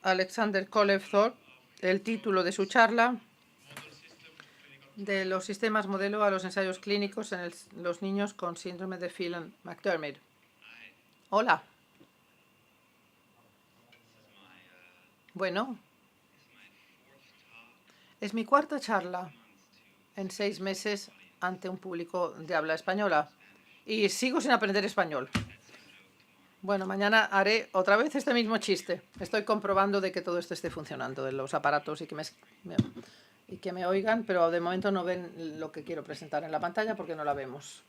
Alexander Kolevthorpe el título de su charla de los sistemas modelo a los ensayos clínicos en los niños con síndrome de Phelan-McDermid. Hola. Bueno, es mi cuarta charla en 6 meses ante un público de habla española y sigo sin aprender español. Bueno, mañana haré otra vez este mismo chiste. Estoy comprobando de que todo esto esté funcionando, de los aparatos y que me oigan, pero de momento no ven lo que quiero presentar en la pantalla porque no la vemos.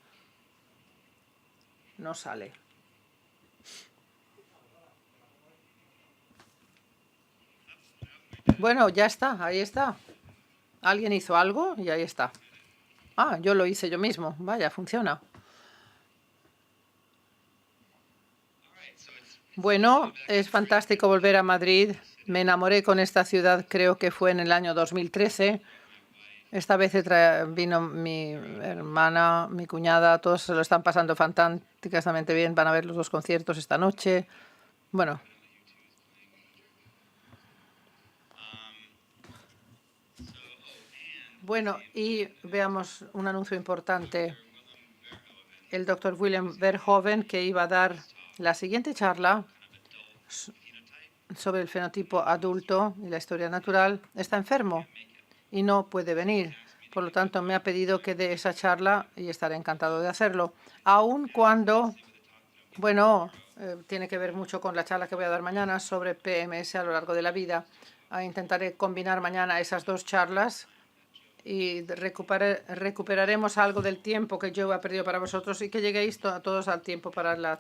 No sale. Bueno, ya está, ahí está. Alguien hizo algo y ahí está. Ah, yo lo hice yo mismo. Vaya, funciona. Bueno, es fantástico volver a Madrid. Me enamoré con esta ciudad, creo que fue en el año 2013. Esta vez vino mi hermana, mi cuñada, todos se lo están pasando fantásticamente bien. Van a ver los 2 conciertos esta noche. Bueno. Bueno, y veamos un anuncio importante. El doctor William Verhoeven, que iba a dar la siguiente charla sobre el fenotipo adulto y la historia natural, está enfermo y no puede venir. Por lo tanto, me ha pedido que dé esa charla y estaré encantado de hacerlo. Aun cuando, bueno, tiene que ver mucho con la charla que voy a dar mañana sobre PMS a lo largo de la vida. Intentaré combinar mañana esas 2 charlas y recuperaremos algo del tiempo que yo he perdido para vosotros y que lleguéis todos al tiempo para la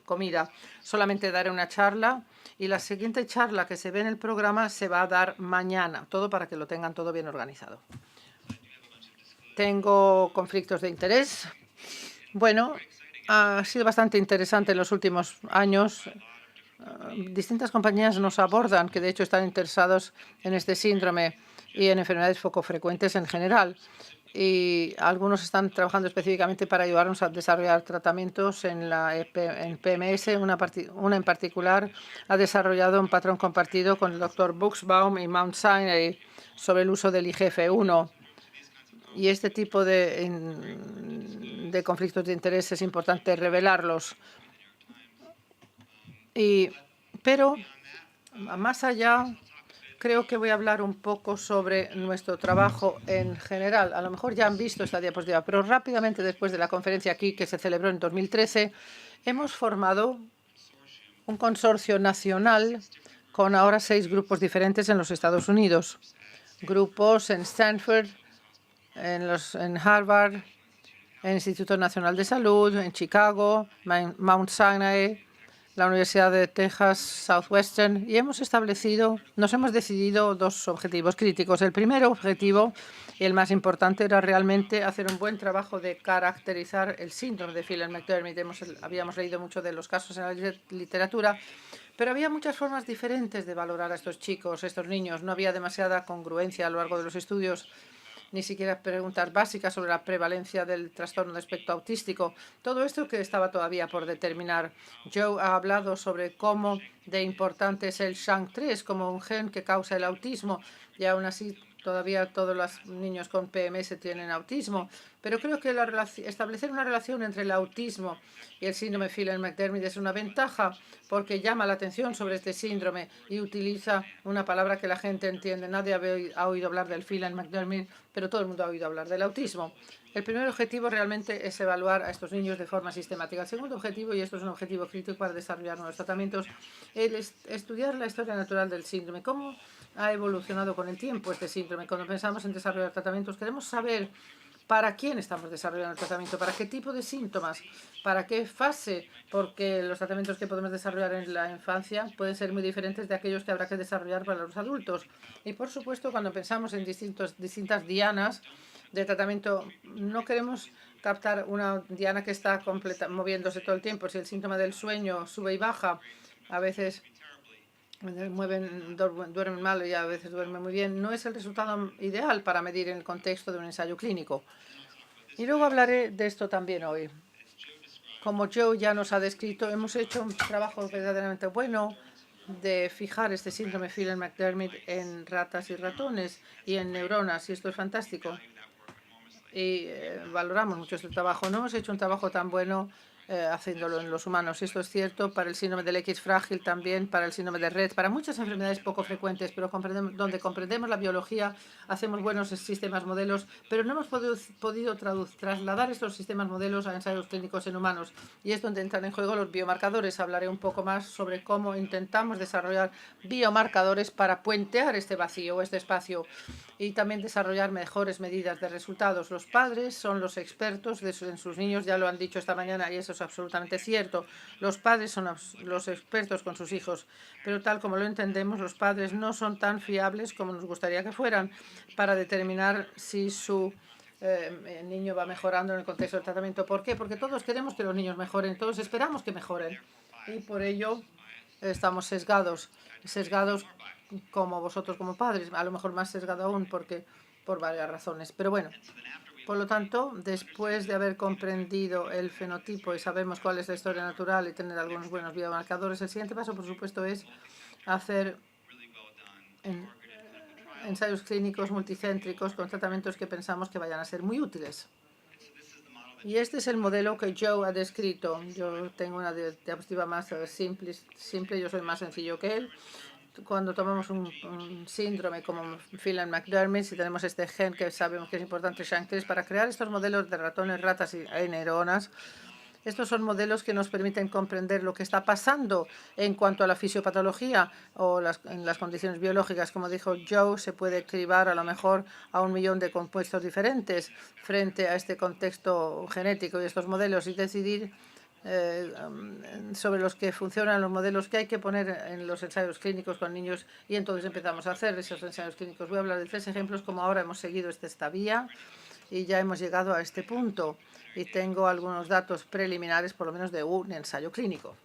comida. Solamente daré una charla y la siguiente charla que se ve en el programa se va a dar mañana. Todo para que lo tengan todo bien organizado. Tengo conflictos de interés. Bueno, ha sido bastante interesante en los últimos años. Distintas compañías nos abordan que de hecho están interesados en este síndrome y en enfermedades poco frecuentes en general. Y algunos están trabajando específicamente para ayudarnos a desarrollar tratamientos en PMS. Una en particular ha desarrollado un patrón compartido con el Dr. Buchsbaum y Mount Sinai sobre el uso del IGF-1. Y este tipo de conflictos de interés es importante revelarlos. Pero más allá, creo que voy a hablar un poco sobre nuestro trabajo en general. A lo mejor ya han visto esta diapositiva, pero rápidamente después de la conferencia aquí que se celebró en 2013, hemos formado un consorcio nacional con ahora 6 grupos diferentes en los Estados Unidos. Grupos en Stanford, en Harvard, en el Instituto Nacional de Salud, en Chicago, Mount Sinai, la Universidad de Texas Southwestern, y nos hemos decidido 2 objetivos críticos. El primer objetivo, y el más importante, era realmente hacer un buen trabajo de caracterizar el síndrome de Phelan-McDermid. Habíamos leído mucho de los casos en la literatura, pero había muchas formas diferentes de valorar a estos chicos, estos niños. No había demasiada congruencia a lo largo de los estudios, ni siquiera preguntas básicas sobre la prevalencia del trastorno de espectro autístico. Todo esto que estaba todavía por determinar. Joe ha hablado sobre cómo de importante es el SHANK3 como un gen que causa el autismo, y aún así todavía todos los niños con PMS tienen autismo. Pero creo que establecer una relación entre el autismo y el síndrome Phelan-McDermid es una ventaja porque llama la atención sobre este síndrome y utiliza una palabra que la gente entiende. Nadie ha oído hablar del Phelan-McDermid, pero todo el mundo ha oído hablar del autismo. El primer objetivo realmente es evaluar a estos niños de forma sistemática. El segundo objetivo, y esto es un objetivo crítico para desarrollar nuevos tratamientos, es estudiar la historia natural del síndrome. ¿Cómo ha evolucionado con el tiempo este síndrome? Cuando pensamos en desarrollar tratamientos, queremos saber para quién estamos desarrollando el tratamiento, para qué tipo de síntomas, para qué fase, porque los tratamientos que podemos desarrollar en la infancia pueden ser muy diferentes de aquellos que habrá que desarrollar para los adultos. Y, por supuesto, cuando pensamos en distintas dianas de tratamiento, no queremos captar una diana que está moviéndose todo el tiempo. Si el síntoma del sueño sube y baja, a veces duermen mal y a veces duermen muy bien, no es el resultado ideal para medir en el contexto de un ensayo clínico. Y luego hablaré de esto también hoy. Como Joe ya nos ha descrito, hemos hecho un trabajo verdaderamente bueno de fijar este síndrome Phelan-McDermid en ratas y ratones y en neuronas, y esto es fantástico. Y valoramos mucho este trabajo. No hemos hecho un trabajo tan bueno haciéndolo en los humanos. Esto es cierto para el síndrome del X frágil, también para el síndrome de Rett, para muchas enfermedades poco frecuentes, pero donde comprendemos la biología, hacemos buenos sistemas modelos, pero no hemos podido trasladar estos sistemas modelos a ensayos clínicos en humanos. Y es donde entran en juego los biomarcadores. Hablaré un poco más sobre cómo intentamos desarrollar biomarcadores para puentear este vacío, este espacio, y también desarrollar mejores medidas de resultados. Los padres son los expertos en sus niños, ya lo han dicho esta mañana, y eso es absolutamente cierto. Los padres son los expertos con sus hijos, pero tal como lo entendemos, los padres no son tan fiables como nos gustaría que fueran para determinar si su niño va mejorando en el contexto del tratamiento. ¿Por qué? Porque todos queremos que los niños mejoren, todos esperamos que mejoren, y por ello estamos sesgados como vosotros como padres, a lo mejor más sesgado aún por varias razones. Pero bueno, por lo tanto, después de haber comprendido el fenotipo y sabemos cuál es la historia natural y tener algunos buenos biomarcadores, el siguiente paso, por supuesto, es hacer ensayos clínicos multicéntricos con tratamientos que pensamos que vayan a ser muy útiles. Y este es el modelo que Joe ha descrito. Yo tengo una diapositiva más simple, yo soy más sencillo que él. Cuando tomamos un síndrome como Phelan-McDermid, si tenemos este gen que sabemos que es importante, SHANK3, para crear estos modelos de ratones, ratas y neuronas. Estos son modelos que nos permiten comprender lo que está pasando en cuanto a la fisiopatología o en las condiciones biológicas. Como dijo Joe, se puede cribar a lo mejor a 1 millón de compuestos diferentes frente a este contexto genético y estos modelos, y decidir sobre los que funcionan los modelos que hay que poner en los ensayos clínicos con niños, y entonces empezamos a hacer esos ensayos clínicos. Voy a hablar de 3 ejemplos como ahora hemos seguido esta vía y ya hemos llegado a este punto, y tengo algunos datos preliminares por lo menos de un ensayo clínico.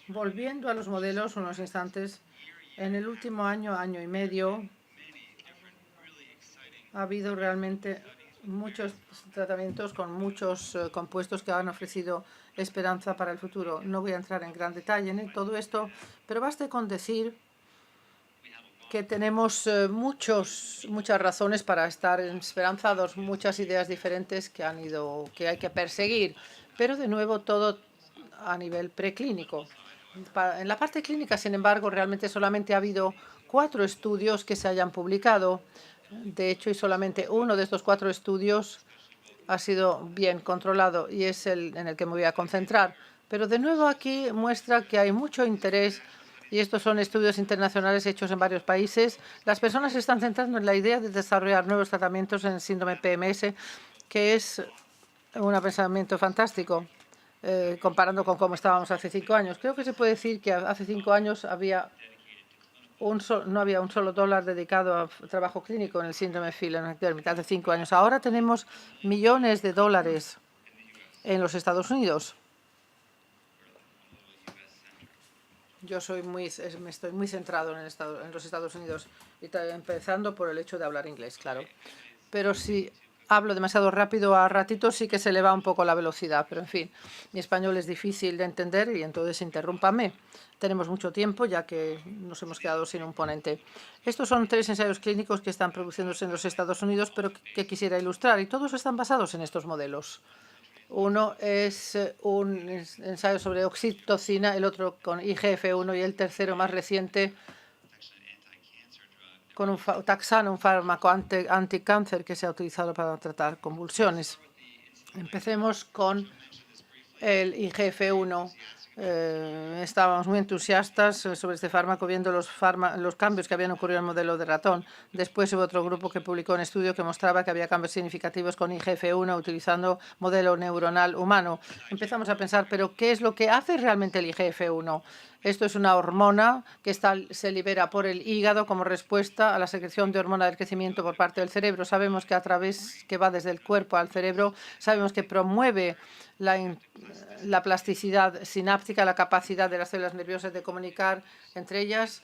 Volviendo a los modelos unos instantes, en el último año, año y medio, ha habido realmente muchos tratamientos con muchos compuestos que han ofrecido esperanza para el futuro. No voy a entrar en gran detalle en todo esto, pero basta con decir que tenemos muchas razones para estar esperanzados, muchas ideas diferentes que hay que perseguir, pero de nuevo todo a nivel preclínico. En la parte clínica, sin embargo, realmente solamente ha habido 4 estudios que se hayan publicado. De hecho, y solamente uno de estos 4 estudios ha sido bien controlado y es el en el que me voy a concentrar. Pero de nuevo aquí muestra que hay mucho interés, y estos son estudios internacionales hechos en varios países. Las personas se están centrando en la idea de desarrollar nuevos tratamientos en el síndrome PMS, que es un pensamiento fantástico comparando con cómo estábamos hace 5 años. Creo que se puede decir que hace 5 años no había un solo dólar dedicado a trabajo clínico en el síndrome Phelan-McDermid hace 5 años. Ahora tenemos millones de dólares en los Estados Unidos. Yo estoy muy centrado en los Estados Unidos, y empezando por el hecho de hablar inglés, claro. Pero si hablo demasiado rápido a ratitos sí que se le va un poco la velocidad, pero en fin, mi español es difícil de entender y entonces interrúmpame. Tenemos mucho tiempo ya que nos hemos quedado sin un ponente. Estos son 3 ensayos clínicos que están produciéndose en los Estados Unidos, pero que quisiera ilustrar, y todos están basados en estos modelos. Uno es un ensayo sobre oxitocina, el otro con IGF-1 y el tercero más reciente con un taxano, un fármaco anticáncer que se ha utilizado para tratar convulsiones. Empecemos con el IGF-1. Estábamos muy entusiastas sobre este fármaco, viendo los cambios que habían ocurrido en el modelo de ratón. Después hubo otro grupo que publicó un estudio que mostraba que había cambios significativos con IGF-1 utilizando modelo neuronal humano. Empezamos a pensar, ¿pero qué es lo que hace realmente el IGF-1? Esto es una hormona que se libera por el hígado como respuesta a la secreción de hormona del crecimiento por parte del cerebro. Sabemos que va desde el cuerpo al cerebro. Sabemos que promueve la plasticidad sináptica, la capacidad de las células nerviosas de comunicar entre ellas,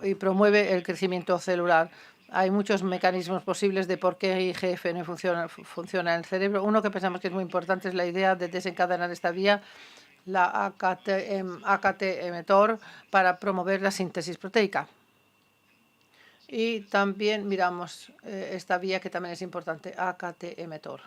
y promueve el crecimiento celular. Hay muchos mecanismos posibles de por qué IGF no funciona en el cerebro. Uno que pensamos que es muy importante es la idea de desencadenar esta vía la AKT-mTOR para promover la síntesis proteica. Y también miramos esta vía que también es importante, AKT-mTOR.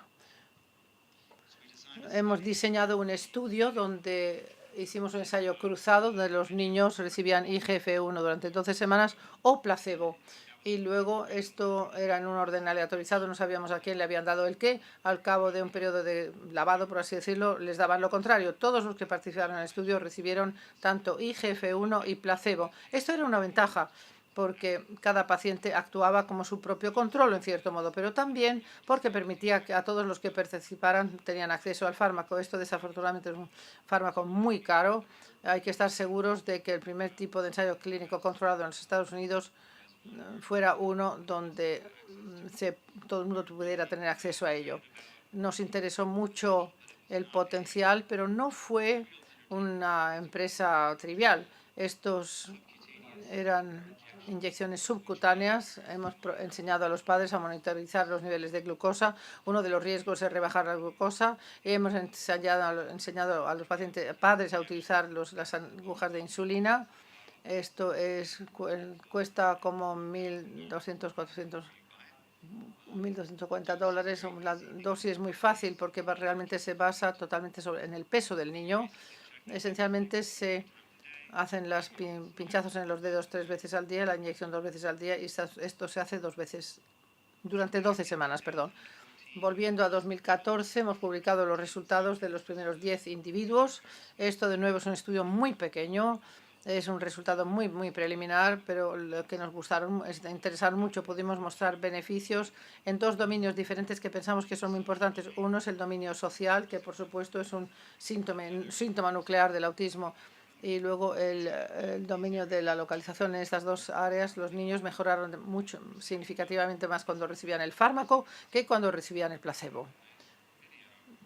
Hemos diseñado un estudio donde hicimos un ensayo cruzado donde los niños recibían IGF-1 durante 12 semanas o placebo. Y luego esto era en un orden aleatorizado, no sabíamos a quién le habían dado el qué. Al cabo de un periodo de lavado, por así decirlo, les daban lo contrario. Todos los que participaron en el estudio recibieron tanto IGF-1 y placebo. Esto era una ventaja porque cada paciente actuaba como su propio control, en cierto modo, pero también porque permitía que a todos los que participaran tenían acceso al fármaco. Esto, desafortunadamente, es un fármaco muy caro. Hay que estar seguros de que el primer tipo de ensayo clínico controlado en los Estados Unidos fuera uno donde todo el mundo pudiera tener acceso a ello. Nos interesó mucho el potencial, pero no fue una empresa trivial. Estos eran inyecciones subcutáneas. Hemos enseñado a los padres a monitorizar los niveles de glucosa. Uno de los riesgos es rebajar la glucosa. Y hemos enseñado a los padres a utilizar las agujas de insulina. Esto cuesta como $1.240. La dosis es muy fácil porque realmente se basa totalmente en el peso del niño. Esencialmente se hacen los pinchazos en los dedos 3 veces al día, la inyección 2 veces al día, y esto se hace 2 veces durante 12 semanas, perdón. Volviendo a 2014, hemos publicado los resultados de los primeros 10 individuos. Esto, de nuevo, es un estudio muy pequeño. Es un resultado muy preliminar, pero lo que nos interesaron mucho, pudimos mostrar beneficios en 2 dominios diferentes que pensamos que son muy importantes. Uno es el dominio social, que por supuesto es un síntoma nuclear del autismo. Y luego el dominio de la localización. En estas 2 áreas los niños mejoraron significativamente más cuando recibían el fármaco que cuando recibían el placebo.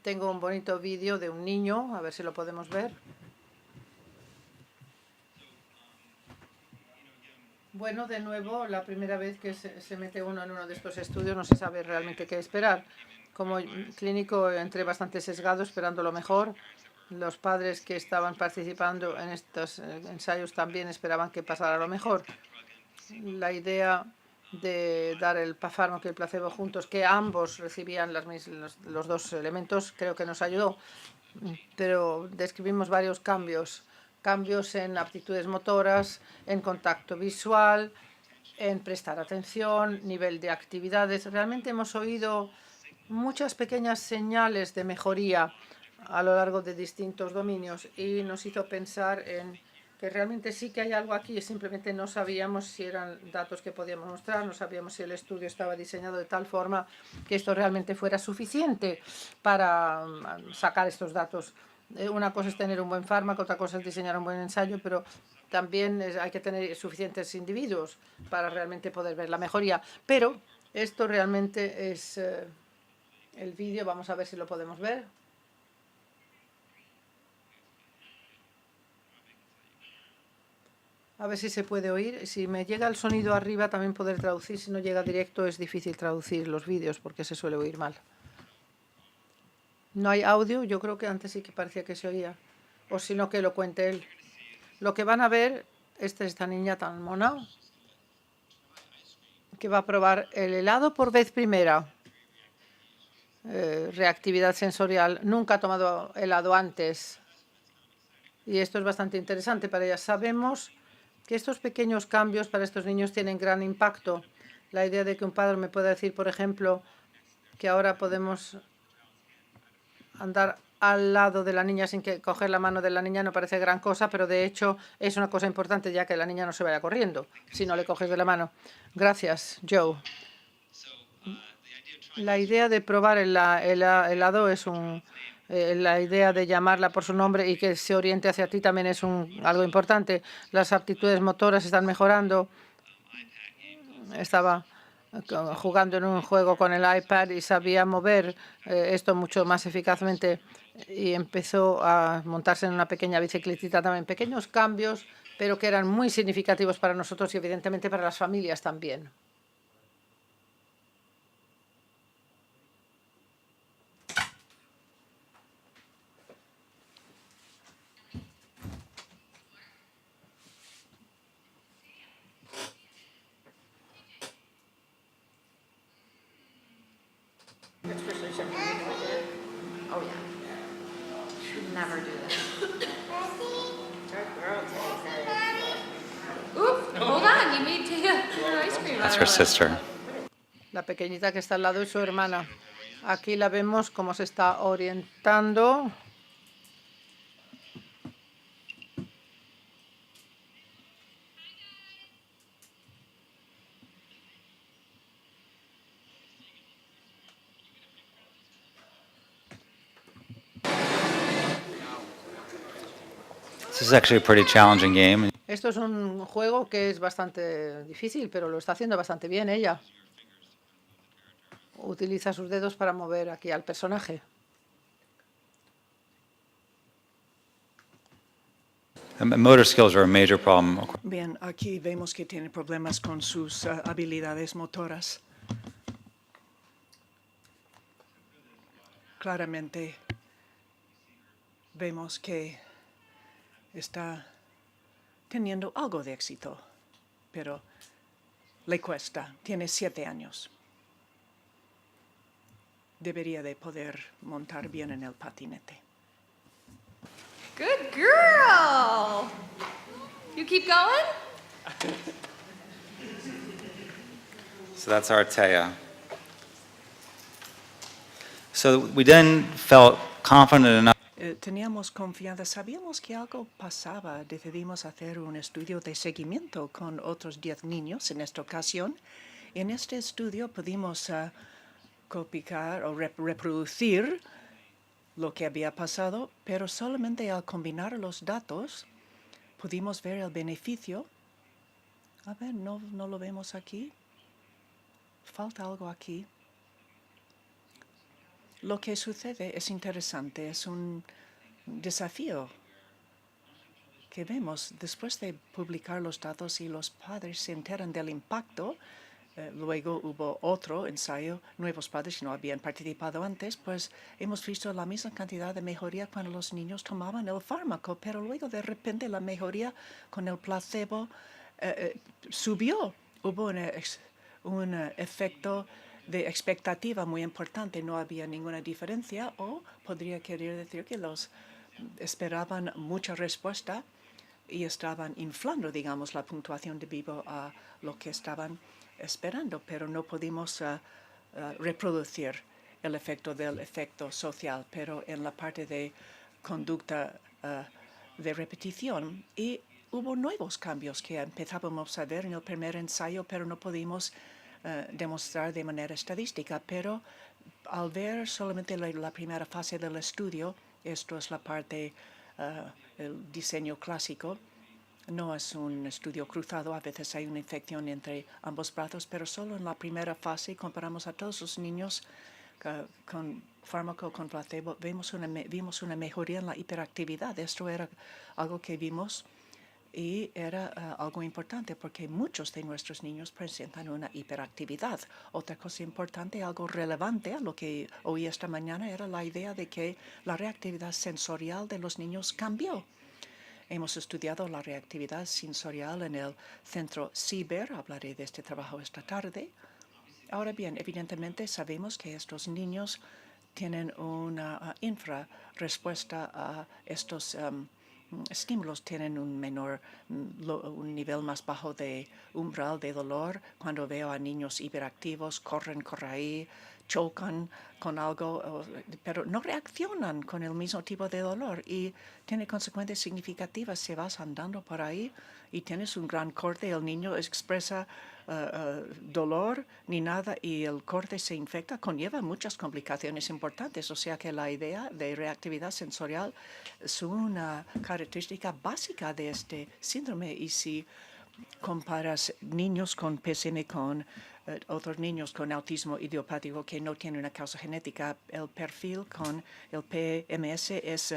Tengo un bonito vídeo de un niño, a ver si lo podemos ver. Bueno, de nuevo, la primera vez que se mete uno en uno de estos estudios no se sabe realmente qué esperar. Como clínico entré bastante sesgado esperando lo mejor. Los padres que estaban participando en estos ensayos también esperaban que pasara lo mejor. La idea de dar el fármaco y el placebo juntos, que ambos recibían los 2 elementos, creo que nos ayudó. Pero describimos varios cambios en aptitudes motoras, en contacto visual, en prestar atención, nivel de actividades. Realmente hemos oído muchas pequeñas señales de mejoría a lo largo de distintos dominios y nos hizo pensar en que realmente sí que hay algo aquí, simplemente no sabíamos si eran datos que podíamos mostrar, no sabíamos si el estudio estaba diseñado de tal forma que esto realmente fuera suficiente para sacar estos datos. Una cosa es tener un buen fármaco, otra cosa es diseñar un buen ensayo, pero también hay que tener suficientes individuos para realmente poder ver la mejoría. Pero esto realmente es el vídeo, vamos a ver si lo podemos ver. A ver si se puede oír. Si me llega el sonido arriba también poder traducir. Si no llega directo es difícil traducir los vídeos porque se suele oír mal. No hay audio, yo creo que antes sí que parecía que se oía. O si no, que lo cuente él. Lo que van a ver, esta niña tan mona, que va a probar el helado por vez primera. Reactividad sensorial. Nunca ha tomado helado antes. Y esto es bastante interesante para ella. Sabemos que estos pequeños cambios para estos niños tienen gran impacto. La idea de que un padre me pueda decir, por ejemplo, que ahora podemos andar al lado de la niña sin que coger la mano de la niña no parece gran cosa, pero de hecho es una cosa importante ya que la niña no se vaya corriendo si no le coges de la mano. Gracias, Joe. La idea de probar el helado es la idea de llamarla por su nombre y que se oriente hacia ti también es algo importante. Las aptitudes motoras están mejorando. Estaba jugando en un juego con el iPad y sabía mover esto mucho más eficazmente y empezó a montarse en una pequeña bicicletita también. Pequeños cambios, pero que eran muy significativos para nosotros y evidentemente para las familias también. Oh yeah. Should never do that. Oop, hold on, you made Taya an ice cream. That's her sister. La pequeñita que está al lado es su hermana. Aquí la vemos cómo se está orientando. This is actually a pretty challenging game. Esto es un juego que es bastante difícil, pero lo está haciendo bastante bien ella. Utiliza sus dedos para mover aquí al personaje. Motor skills are a major problem. Bien, aquí vemos que tiene problemas con sus habilidades motoras. Claramente vemos que está teniendo algo de éxito, pero le cuesta. Tiene 7 años. Debería de poder montar bien en el patinete. Good girl. You keep going? So that's our Taya. So we then felt confident enough. Teníamos confianza, sabíamos que algo pasaba. Decidimos hacer un estudio de seguimiento con otros 10 niños en esta ocasión. En este estudio pudimos copiar o reproducir lo que había pasado, pero solamente al combinar los datos pudimos ver el beneficio. A ver, no lo vemos aquí. Falta algo aquí. Lo que sucede es interesante, es un desafío que vemos después de publicar los datos y los padres se enteran del impacto. Luego hubo otro ensayo, nuevos padres que no habían participado antes, pues hemos visto la misma cantidad de mejoría cuando los niños tomaban el fármaco, pero luego de repente la mejoría con el placebo subió. Hubo un efecto de expectativa muy importante, no había ninguna diferencia, o podría querer decir que los esperaban mucha respuesta y estaban inflando, digamos, la puntuación debido a lo que estaban esperando, pero no pudimos reproducir el efecto del efecto social, pero en la parte de conducta de repetición. Y hubo nuevos cambios que empezábamos a ver en el primer ensayo, pero no pudimos demostrar de manera estadística. Pero al ver solamente la primera fase del estudio, esto es la parte, el diseño clásico, no es un estudio cruzado, a veces hay una infección entre ambos brazos, pero solo en la primera fase comparamos a todos los niños con fármaco, con placebo, vimos una mejoría en la hiperactividad. Esto era algo que vimos y era algo importante porque muchos de nuestros niños presentan una hiperactividad. Otra cosa importante, algo relevante a lo que oí esta mañana, era la idea de que la reactividad sensorial de los niños cambió. Hemos estudiado la reactividad sensorial en el centro CIBER. Hablaré de este trabajo esta tarde. Ahora bien, evidentemente sabemos que estos niños tienen una infrarrespuesta a estos estímulos, tienen un nivel más bajo de umbral de dolor. Cuando veo a niños hiperactivos, corren por ahí, chocan con algo, pero no reaccionan con el mismo tipo de dolor y tiene consecuencias significativas. Si vas andando por ahí y tienes un gran corte, el niño expresa dolor ni nada y el corte se infecta, conlleva muchas complicaciones importantes. O sea que la idea de reactividad sensorial es una característica básica de este síndrome. Y si comparas niños con PSM con otros niños con autismo idiopático que no tienen una causa genética, el perfil con el PMS es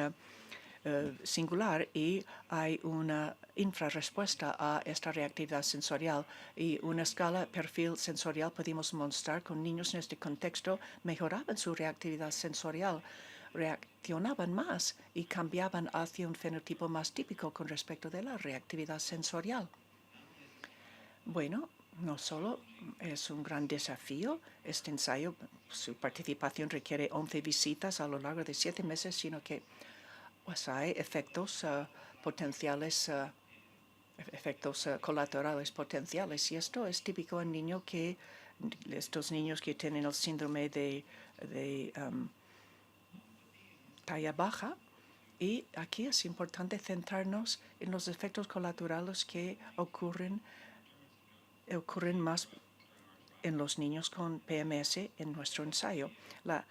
singular y hay una infrarrespuesta a esta reactividad sensorial y una escala perfil sensorial podemos mostrar con niños en este contexto mejoraban su reactividad sensorial, reaccionaban más y cambiaban hacia un fenotipo más típico con respecto de la reactividad sensorial. Bueno, No solo es un gran desafío este ensayo, su participación requiere 11 visitas a lo largo de 7 meses, sino que pues hay efectos potenciales, efectos colaterales potenciales. Y esto es típico en estos niños que tienen el síndrome de talla baja. Y aquí es importante centrarnos en los efectos colaterales que ocurren más en los niños con PMS en nuestro ensayo. La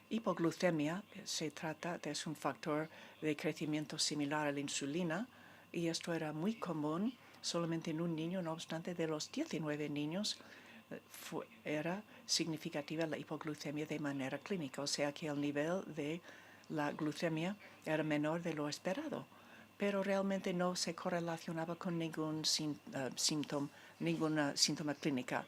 hipoglucemia es un factor de crecimiento similar a la insulina y esto era muy común solamente en un niño. No obstante, de los 19 niños era significativa la hipoglucemia de manera clínica, o sea que el nivel de la glucemia era menor de lo esperado, pero realmente no se correlacionaba con ningún ninguna síntoma clínica.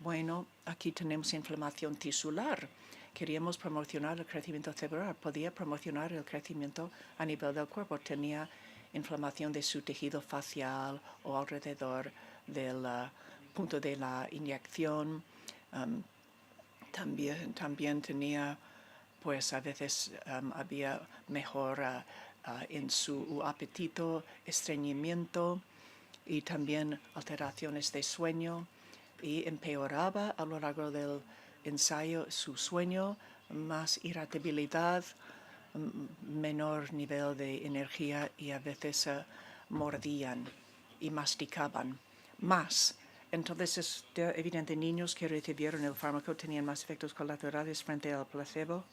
Bueno, aquí tenemos inflamación tisular. Queríamos promocionar el crecimiento cerebral, podía promocionar el crecimiento a nivel del cuerpo. Tenía inflamación de su tejido facial o alrededor del punto de la inyección. También tenía, pues a veces había mejor en su apetito, estreñimiento y también alteraciones de sueño, y empeoraba a lo largo del ensayo su sueño, más irritabilidad, menor nivel de energía y a veces mordían y masticaban más. Entonces es evidente, niños que recibieron el fármaco tenían más efectos colaterales frente al placebo.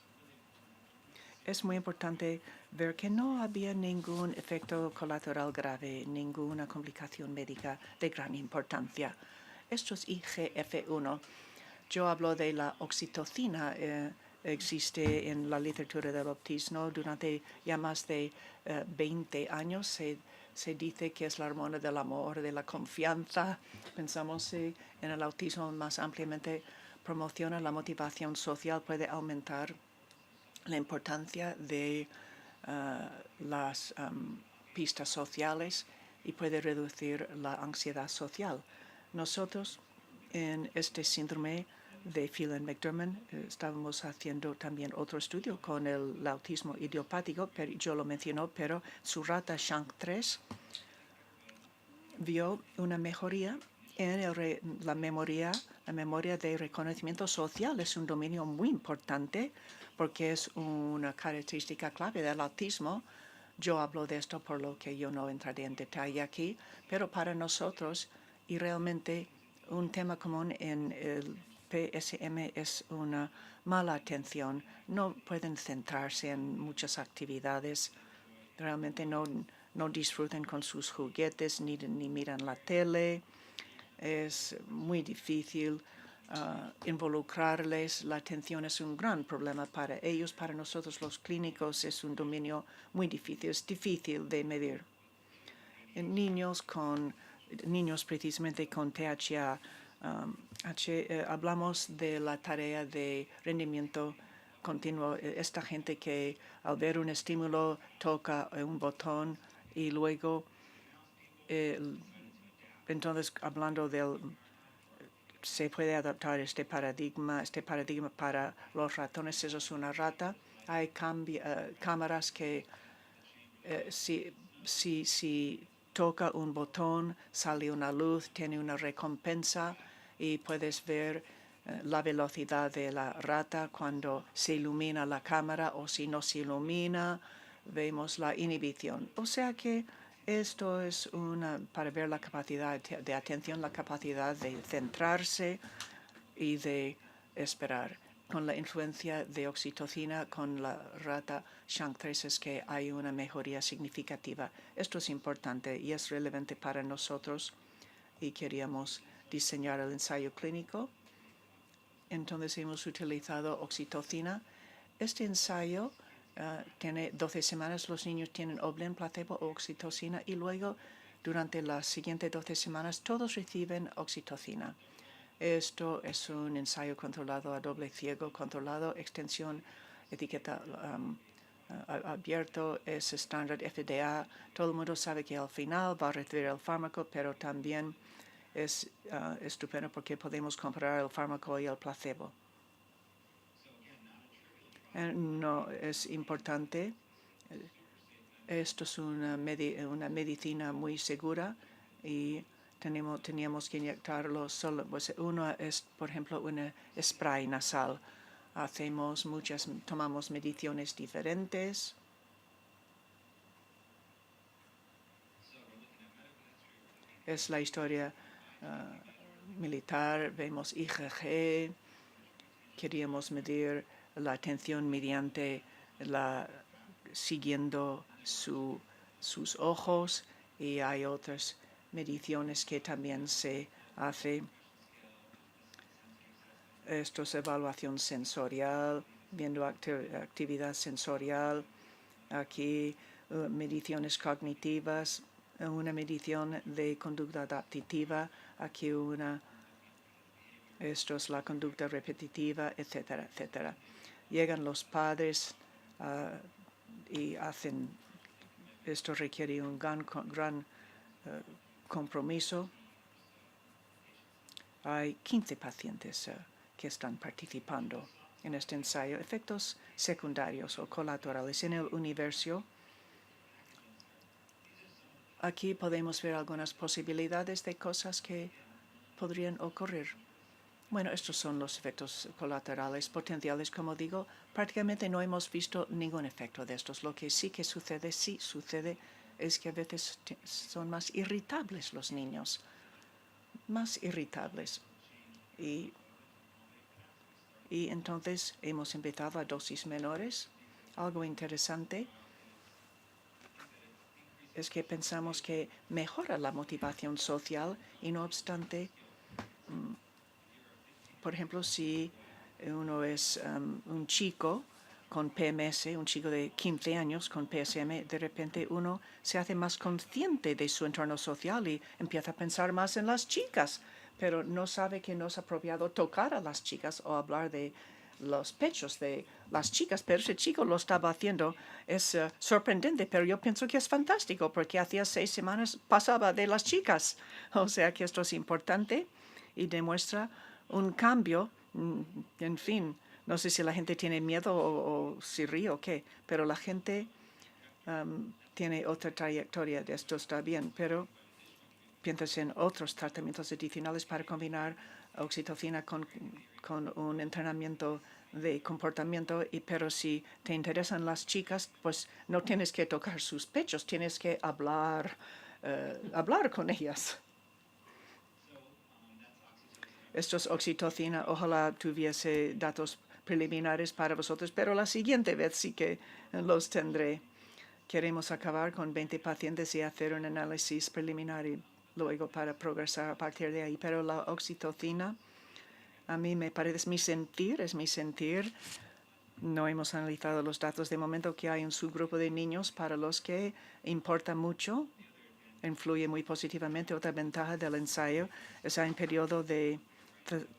Es muy importante ver que no había ningún efecto colateral grave, ninguna complicación médica de gran importancia. Esto es IGF-1. Yo hablo de la oxitocina. Existe en la literatura del autismo durante ya más de 20 años. Se dice que es la hormona del amor, de la confianza. Pensamos en el autismo más ampliamente. Promociona la motivación social, puede aumentar la importancia de las pistas sociales y puede reducir la ansiedad social. Nosotros en este síndrome de Phelan-McDermid estábamos haciendo también otro estudio con el autismo idiopático, pero yo lo menciono, pero su rata SHANK3 vio una mejoría en la memoria de reconocimiento social. Es un dominio muy importante porque es una característica clave del autismo. Yo hablo de esto, por lo que yo no entraré en detalle aquí, pero para nosotros, y realmente un tema común en el PSM es una mala atención. No pueden centrarse en muchas actividades. Realmente no disfrutan con sus juguetes ni miran la tele. Es muy difícil involucrarles. La atención es un gran problema para ellos. Para nosotros los clínicos es un dominio muy difícil. Es difícil de medir. En niños precisamente con THA, hablamos de la tarea de rendimiento continuo. Esta gente que al ver un estímulo toca un botón y luego, entonces hablando se puede adaptar este paradigma para los ratones. Eso es una rata. Hay cámaras que si toca un botón, sale una luz, tiene una recompensa y puedes ver la velocidad de la rata cuando se ilumina la cámara, o si no se ilumina, vemos la inhibición. O sea que esto es para ver la capacidad de atención, la capacidad de centrarse y de esperar. Con la influencia de oxitocina con la rata SHANK3 es que hay una mejoría significativa. Esto es importante y es relevante para nosotros y queríamos diseñar el ensayo clínico. Entonces hemos utilizado oxitocina. Este ensayo tiene 12 semanas. Los niños tienen o bien placebo o oxitocina y luego durante las siguientes 12 semanas todos reciben oxitocina. Esto es un ensayo controlado a doble ciego, controlado, extensión, etiqueta abierto, es estándar FDA. Todo el mundo sabe que al final va a recibir el fármaco, pero también es estupendo porque podemos comparar el fármaco y el placebo. No es importante. Esto es una medicina muy segura y teníamos que inyectarlo solo. Pues uno es, por ejemplo, un spray nasal. Tomamos mediciones diferentes. Es la historia militar. Vemos IgG. Queríamos medir la atención mediante siguiendo sus ojos, y hay otras mediciones que también se hace. Esto es evaluación sensorial, viendo actividad sensorial. Aquí mediciones cognitivas, una medición de conducta adaptativa, aquí esto es la conducta repetitiva, etcétera, etcétera. Llegan los padres y hacen, esto requiere un gran compromiso. Hay 15 pacientes que están participando en este ensayo. Efectos secundarios o colaterales en el universo. Aquí podemos ver algunas posibilidades de cosas que podrían ocurrir. Bueno, estos son los efectos colaterales potenciales. Como digo, prácticamente no hemos visto ningún efecto de estos. Lo que sí sucede, es que a veces son más irritables los niños. Más irritables. Y entonces hemos empezado a dosis menores. Algo interesante es que pensamos que mejora la motivación social y no obstante, por ejemplo, si uno es un chico con PMS, un chico de 15 años con PSM, de repente uno se hace más consciente de su entorno social y empieza a pensar más en las chicas, pero no sabe que no es apropiado tocar a las chicas o hablar de los pechos de las chicas, pero ese chico lo estaba haciendo. Es sorprendente, pero yo pienso que es fantástico porque hacía 6 semanas pasaba de las chicas. O sea que esto es importante y demuestra un cambio. En fin, no sé si la gente tiene miedo o si ríe o qué, pero la gente tiene otra trayectoria de esto, está bien, pero piensas en otros tratamientos adicionales para combinar oxitocina con un entrenamiento de comportamiento, pero si te interesan las chicas, pues no tienes que tocar sus pechos, tienes que hablar con ellas. Esto es oxitocina. Ojalá tuviese datos preliminares para vosotros, pero la siguiente vez sí que los tendré. Queremos acabar con 20 pacientes y hacer un análisis preliminar y luego para progresar a partir de ahí. Pero la oxitocina, a mí me parece, es mi sentir. No hemos analizado los datos de momento, que hay un subgrupo de niños para los que importa mucho, influye muy positivamente. Otra ventaja del ensayo es en periodo de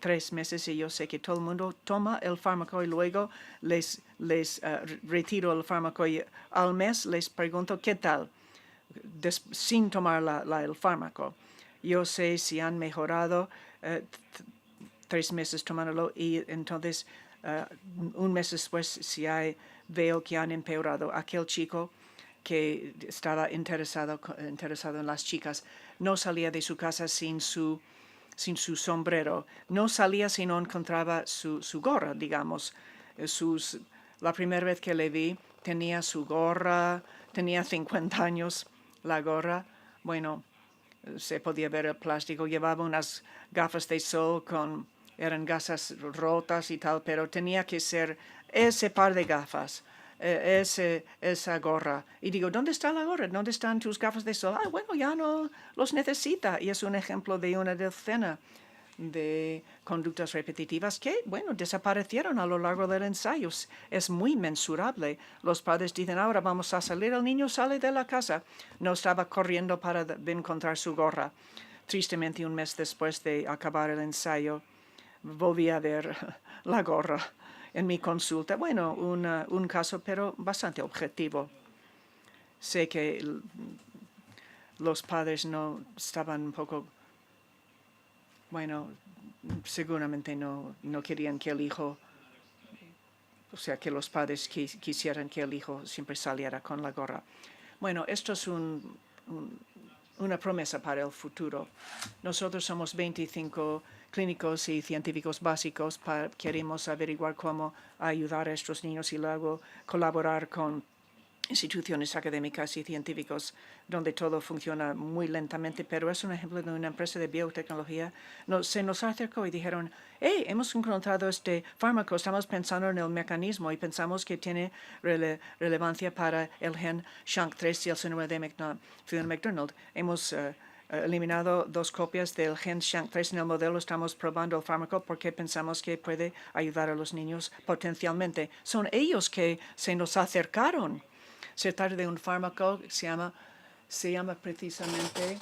3 meses y yo sé que todo el mundo toma el fármaco y luego les retiro el fármaco y al mes les pregunto qué tal sin tomar el fármaco. Yo sé si han mejorado 3 meses tomándolo y entonces un mes después si veo que han empeorado. Aquel chico que estaba interesado en las chicas no salía de su casa sin su sombrero. No salía si no encontraba su gorra, digamos. La primera vez que le vi tenía su gorra, tenía 50 años la gorra. Bueno, se podía ver el plástico. Llevaba unas gafas de sol eran gafas rotas y tal, pero tenía que ser ese par de gafas. Esa gorra. Y digo, ¿dónde está la gorra? ¿Dónde están tus gafas de sol? Bueno, ya no los necesita. Y es un ejemplo de una decena de conductas repetitivas que, bueno, desaparecieron a lo largo del ensayo. Es muy mensurable. Los padres dicen, ahora vamos a salir. El niño sale de la casa. No estaba corriendo para encontrar su gorra. Tristemente, un mes después de acabar el ensayo, volví a ver la gorra en mi consulta. Bueno, un caso, pero bastante objetivo. Sé que los padres no estaban un poco Bueno, seguramente no querían que el hijo, o sea, que los padres quisieran que el hijo siempre saliera con la gorra. Bueno, esto es una promesa para el futuro. Nosotros somos 25 clínicos y científicos básicos. Queremos averiguar cómo ayudar a estos niños y luego colaborar con instituciones académicas y científicos donde todo funciona muy lentamente, pero es un ejemplo de una empresa de biotecnología. Se nos acercó y dijeron, hey, hemos encontrado este fármaco, estamos pensando en el mecanismo y pensamos que tiene relevancia para el gen SHANK3 y el síndrome de Phelan-McDermid. Hemos eliminado 2 copias del gen SHANK3 en el modelo. Estamos probando el fármaco porque pensamos que puede ayudar a los niños potencialmente. Son ellos que se nos acercaron. Se trata de un fármaco que se llama precisamente,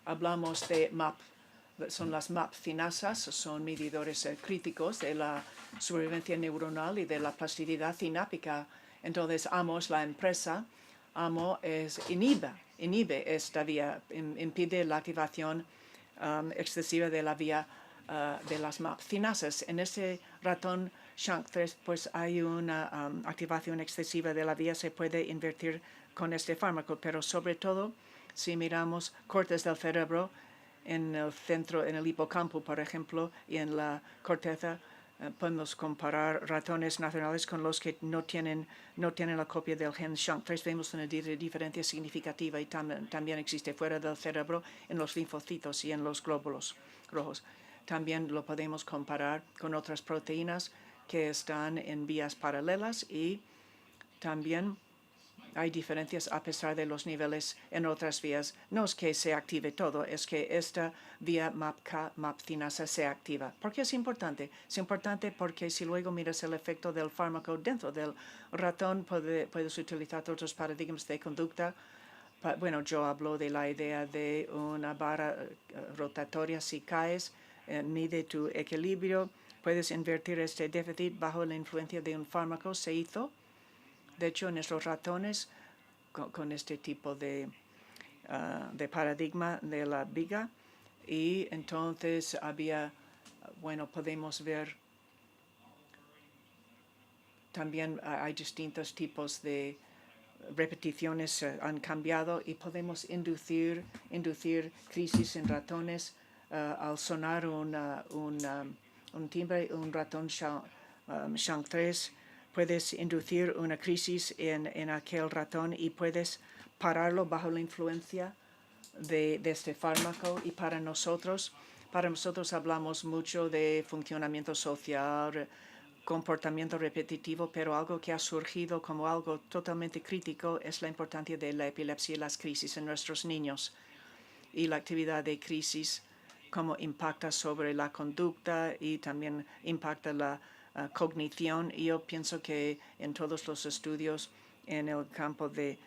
hablamos de MAP, son las MAP finasas, son medidores críticos de la supervivencia neuronal y de la plasticidad sináptica. Entonces, AMO es la empresa, AMO inhibe esta vía, impide la activación excesiva de la vía de las MAP finasas. En ese ratón SHANK3, pues hay una activación excesiva de la vía, se puede invertir con este fármaco, pero sobre todo, si miramos cortes del cerebro en el centro, en el hipocampo, por ejemplo, y en la corteza, podemos comparar ratones nacionales con los que no tienen la copia del gen SHANK3. Vemos una diferencia significativa y también existe fuera del cerebro en los linfocitos y en los glóbulos rojos. También lo podemos comparar con otras proteínas que están en vías paralelas y también hay diferencias a pesar de los niveles en otras vías. No es que se active todo, es que esta vía MAP finasa se activa. ¿Por qué es importante? Es importante porque si luego miras el efecto del fármaco dentro del ratón, puedes utilizar otros paradigmas de conducta. Bueno, yo hablo de la idea de una barra rotatoria. Si caes, mide tu equilibrio. Puedes invertir este déficit bajo la influencia de un fármaco. Se hizo, de hecho, en estos ratones con este tipo de paradigma de la viga. Y entonces podemos ver también hay distintos tipos de repeticiones han cambiado y podemos inducir crisis en ratones al sonar un timbre, un ratón SHANK3, puedes inducir una crisis en aquel ratón y puedes pararlo bajo la influencia de este fármaco. Y para nosotros hablamos mucho de funcionamiento social, comportamiento repetitivo, pero algo que ha surgido como algo totalmente crítico es la importancia de la epilepsia y las crisis en nuestros niños y la actividad de crisis, cómo impacta sobre la conducta y también impacta la cognición. Y yo pienso que en todos los estudios en el campo de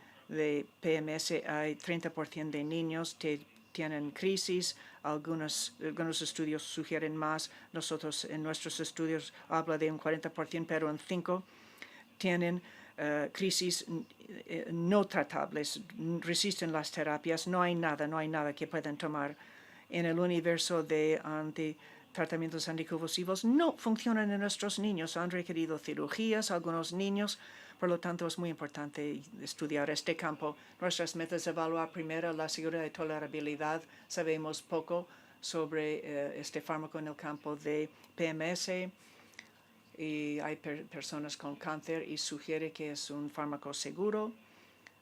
PMS hay 30% de niños que tienen crisis. Algunos estudios sugieren más. Nosotros en nuestros estudios habla de un 40%, pero en 5 tienen crisis no tratables, resisten las terapias. No hay nada que puedan tomar. En el universo de tratamientos anticonvulsivos no funcionan en nuestros niños. Han requerido cirugías algunos niños. Por lo tanto, es muy importante estudiar este campo. Nuestras metas de evaluar primero la seguridad y tolerabilidad. Sabemos poco sobre este fármaco en el campo de PMS y hay personas con cáncer y sugiere que es un fármaco seguro.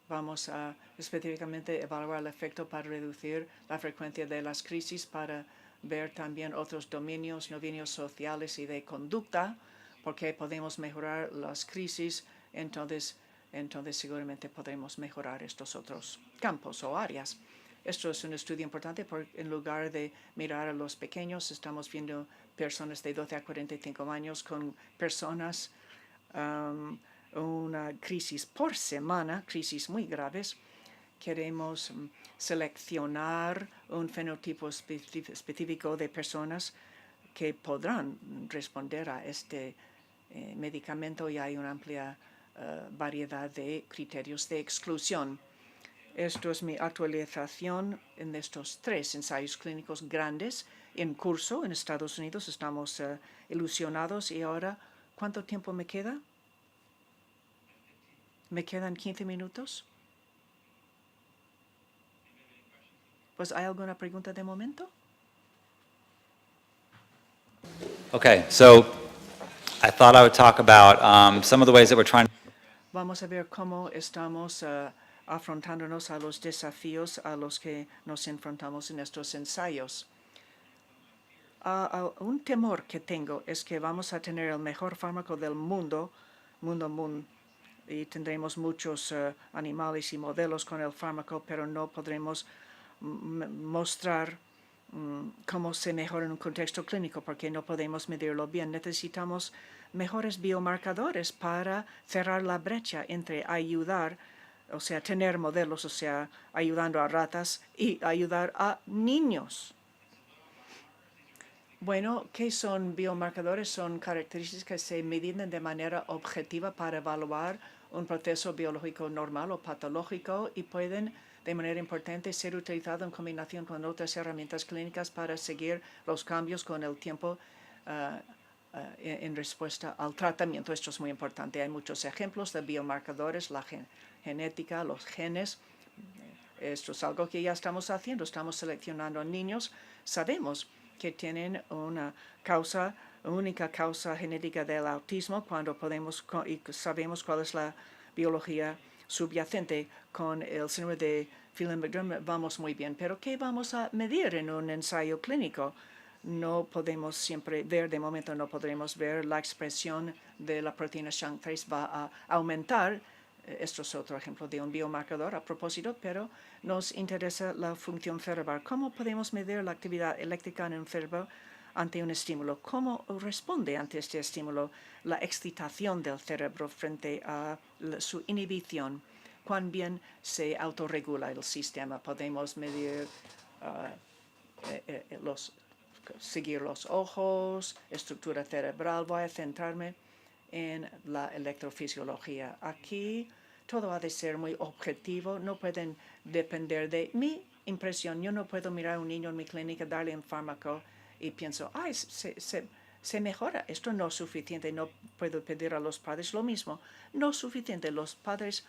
Vamos a específicamente evaluar el efecto para reducir la frecuencia de las crisis, para ver también otros dominios sociales y de conducta, porque podemos mejorar las crisis. Entonces seguramente podremos mejorar estos otros campos o áreas. Esto es un estudio importante porque en lugar de mirar a los pequeños, estamos viendo personas de 12 a 45 años con personas, una crisis por semana, crisis muy graves. Queremos seleccionar un fenotipo específico de personas que podrán responder a este medicamento y hay una amplia variedad de criterios de exclusión. Esto es mi actualización en estos 3 ensayos clínicos grandes en curso en Estados Unidos. Estamos ilusionados y ahora, ¿cuánto tiempo me queda? ¿Me quedan 15 minutos? Pues, ¿hay alguna pregunta de momento? Okay, so I thought I would talk about some of the ways that we're trying. Vamos a ver cómo estamos afrontándonos a los desafíos a los que nos enfrentamos en estos ensayos. Un temor que tengo es que vamos a tener el mejor fármaco del mundo, y tendremos muchos animales y modelos con el fármaco, pero no podremos mostrar cómo se mejora en un contexto clínico porque no podemos medirlo bien. Necesitamos mejores biomarcadores para cerrar la brecha entre ayudar, o sea, tener modelos, o sea, ayudando a ratas y ayudar a niños. Bueno, ¿qué son biomarcadores? Son características que se miden de manera objetiva para evaluar un proceso biológico normal o patológico y pueden, de manera importante, ser utilizados en combinación con otras herramientas clínicas para seguir los cambios con el tiempo en respuesta al tratamiento. Esto es muy importante. Hay muchos ejemplos de biomarcadores, la genética, los genes. Esto es algo que ya estamos haciendo. Estamos seleccionando niños. Sabemos que tienen una única causa genética del autismo cuando y sabemos cuál es la biología subyacente. Con el síndrome de Phelan-McDermid vamos muy bien, pero ¿qué vamos a medir en un ensayo clínico? No podemos siempre ver, de momento no podremos ver la expresión de la proteína SHANK3 va a aumentar. Esto es otro ejemplo de un biomarcador a propósito, pero nos interesa la función cerebral. ¿Cómo podemos medir la actividad eléctrica en un cerebro ante un estímulo? ¿Cómo responde ante este estímulo la excitación del cerebro frente a su inhibición? ¿Cuán bien se autorregula el sistema? Podemos medir seguir los ojos, estructura cerebral. Voy a centrarme en la electrofisiología. Aquí todo ha de ser muy objetivo. No pueden depender de mi impresión. Yo no puedo mirar a un niño en mi clínica, darle un fármaco y pienso, ay, se mejora. Esto no es suficiente. No puedo pedir a los padres lo mismo. No es suficiente. Los padres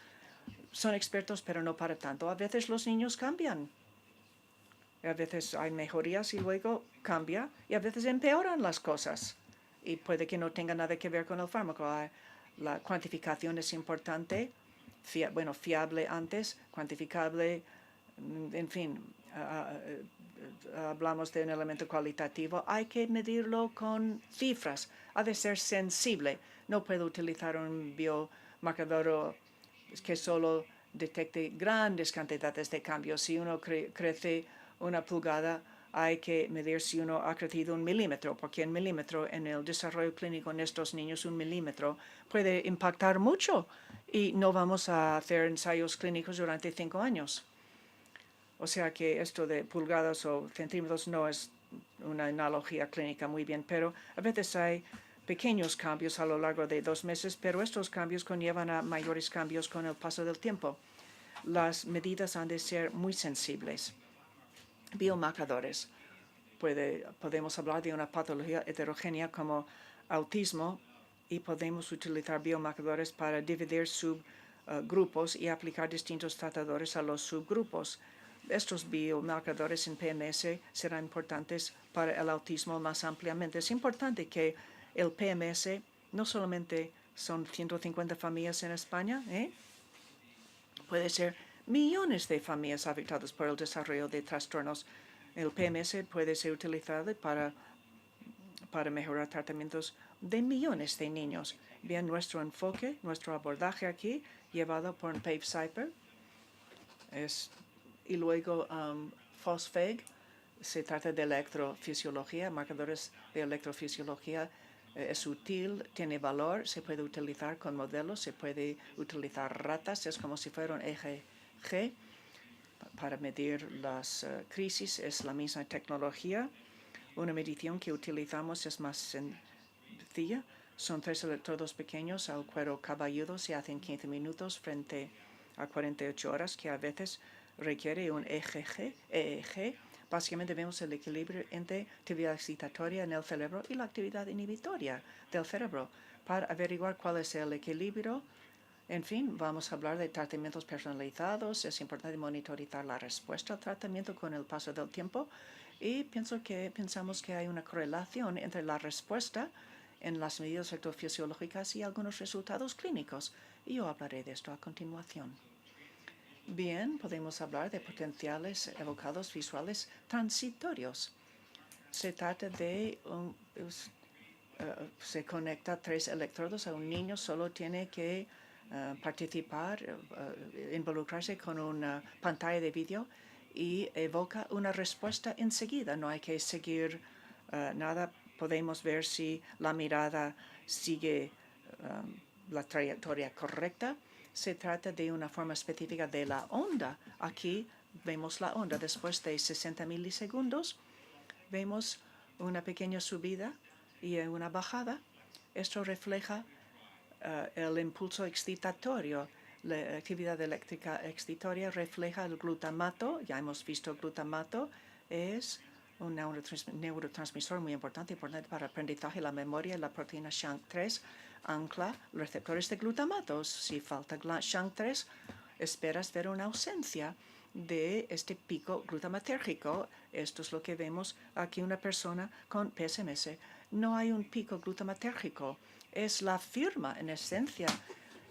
son expertos, pero no para tanto. A veces los niños cambian. A veces hay mejorías y luego cambia. Y a veces empeoran las cosas. Y puede que no tenga nada que ver con el fármaco. La cuantificación es importante. Fiable antes, cuantificable, en fin, hablamos de un elemento cualitativo. Hay que medirlo con cifras. Ha de ser sensible. No puedo utilizar un biomarcador que solo detecte grandes cantidades de cambios. Si uno crece una pulgada, hay que medir si uno ha crecido 1 milímetro, porque 1 milímetro en el desarrollo clínico en estos niños, 1 milímetro puede impactar mucho y no vamos a hacer ensayos clínicos durante 5 años. O sea que esto de pulgadas o centímetros no es una analogía clínica muy bien, pero a veces hay pequeños cambios a lo largo de 2 meses, pero estos cambios conllevan a mayores cambios con el paso del tiempo. Las medidas han de ser muy sensibles. Biomarcadores. Podemos hablar de una patología heterogénea como autismo y podemos utilizar biomarcadores para dividir subgrupos y aplicar distintos tratadores a los subgrupos. Estos biomarcadores en PMS serán importantes para el autismo más ampliamente. Es importante que el PMS no solamente son 150 familias en España, puede ser millones de familias afectadas por el desarrollo de trastornos. El PMS puede ser utilizado para mejorar tratamientos de millones de niños. Bien, nuestro enfoque, nuestro abordaje aquí, llevado por Pave Cyper, y luego PhosPhage, se trata de electrofisiología, marcadores de electrofisiología. Es útil, tiene valor, se puede utilizar con modelos, se puede utilizar ratas, es como si fuera un EEG para medir las crisis, es la misma tecnología. Una medición que utilizamos es más sencilla. Son 3 electrodos pequeños al cuero cabelludo, se hacen 15 minutos frente a 48 horas, que a veces requiere un EEG. Básicamente vemos el equilibrio entre actividad excitatoria en el cerebro y la actividad inhibitoria del cerebro para averiguar cuál es el equilibrio. En fin, vamos a hablar de tratamientos personalizados. Es importante monitorizar la respuesta al tratamiento con el paso del tiempo y pensamos que hay una correlación entre la respuesta en las medidas electrofisiológicas y algunos resultados clínicos. Y yo hablaré de esto a continuación. Bien, podemos hablar de potenciales evocados visuales transitorios. Se trata de se conecta 3 electrodos a un niño, solo tiene que participar, involucrarse con una pantalla de vídeo y evoca una respuesta enseguida. No hay que seguir nada. Podemos ver si la mirada sigue la trayectoria correcta. Se trata de una forma específica de la onda. Aquí vemos la onda. Después de 60 milisegundos, vemos una pequeña subida y una bajada. Esto refleja el impulso excitatorio. La actividad eléctrica excitatoria refleja el glutamato. Ya hemos visto el glutamato. Es un neurotransmisor muy importante para el aprendizaje, la memoria. La proteína SHANK3 ancla receptores de glutamato. Si falta SHANK3, esperas ver una ausencia de este pico glutamatérgico. Esto es lo que vemos aquí, una persona con PSMS. No hay un pico glutamatérgico. Es la firma, en esencia,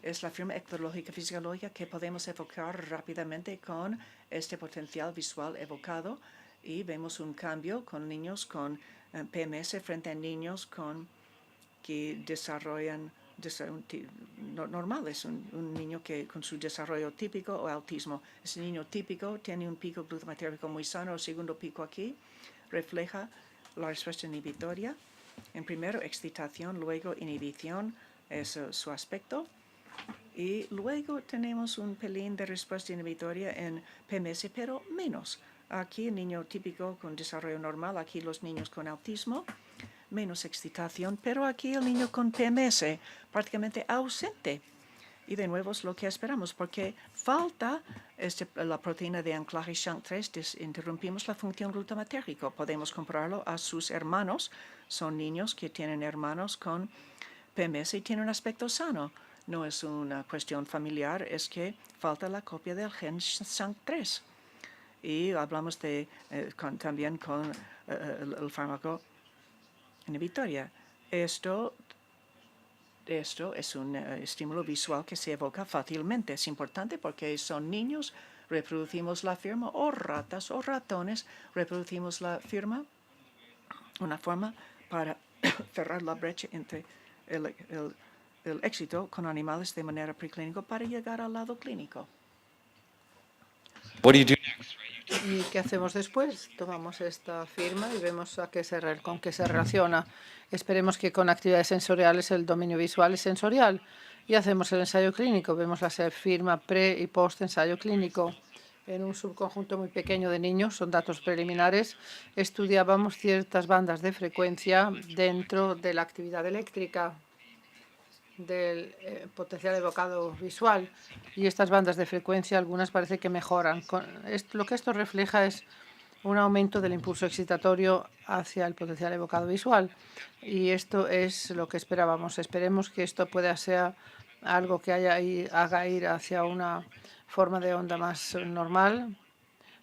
es la firma ectológica fisiológica que podemos evocar rápidamente con este potencial visual evocado. Y vemos un cambio con niños con PMS frente a niños que desarrollan normales, un niño que con su desarrollo típico o autismo. Ese niño típico tiene un pico glutamatérgico muy sano. El segundo pico aquí refleja la respuesta inhibitoria. En primero, excitación, luego inhibición, es su aspecto. Y luego tenemos un pelín de respuesta inhibitoria en PMS, pero menos. Aquí el niño típico con desarrollo normal, aquí los niños con autismo, menos excitación, pero aquí el niño con PMS prácticamente ausente. Y de nuevo es lo que esperamos, porque falta la proteína de anclaje SHANK3, interrumpimos la función glutamatérgica. Podemos compararlo a sus hermanos. Son niños que tienen hermanos con PMS y tienen un aspecto sano. No es una cuestión familiar, es que falta la copia del gen SHANK3. Y hablamos también con el fármaco inhibitoria. Esto es un estímulo visual que se evoca fácilmente. Es importante porque son niños, reproducimos la firma, o ratas o ratones, reproducimos la firma. Una forma para cerrar la brecha entre el éxito con animales de manera preclínica para llegar al lado clínico. What do you do? ¿Y qué hacemos después? Tomamos esta firma y vemos con qué se relaciona. Esperemos que con actividades sensoriales el dominio visual es sensorial. Y hacemos el ensayo clínico. Vemos la firma pre y post ensayo clínico. En un subconjunto muy pequeño de niños, son datos preliminares, estudiábamos ciertas bandas de frecuencia dentro de la actividad eléctrica del potencial evocado visual, y estas bandas de frecuencia, algunas parece que mejoran. Lo que esto refleja es un aumento del impulso excitatorio hacia el potencial evocado visual, y esto es lo que esperábamos. Esperemos que esto pueda ser algo que haga ir hacia una forma de onda más normal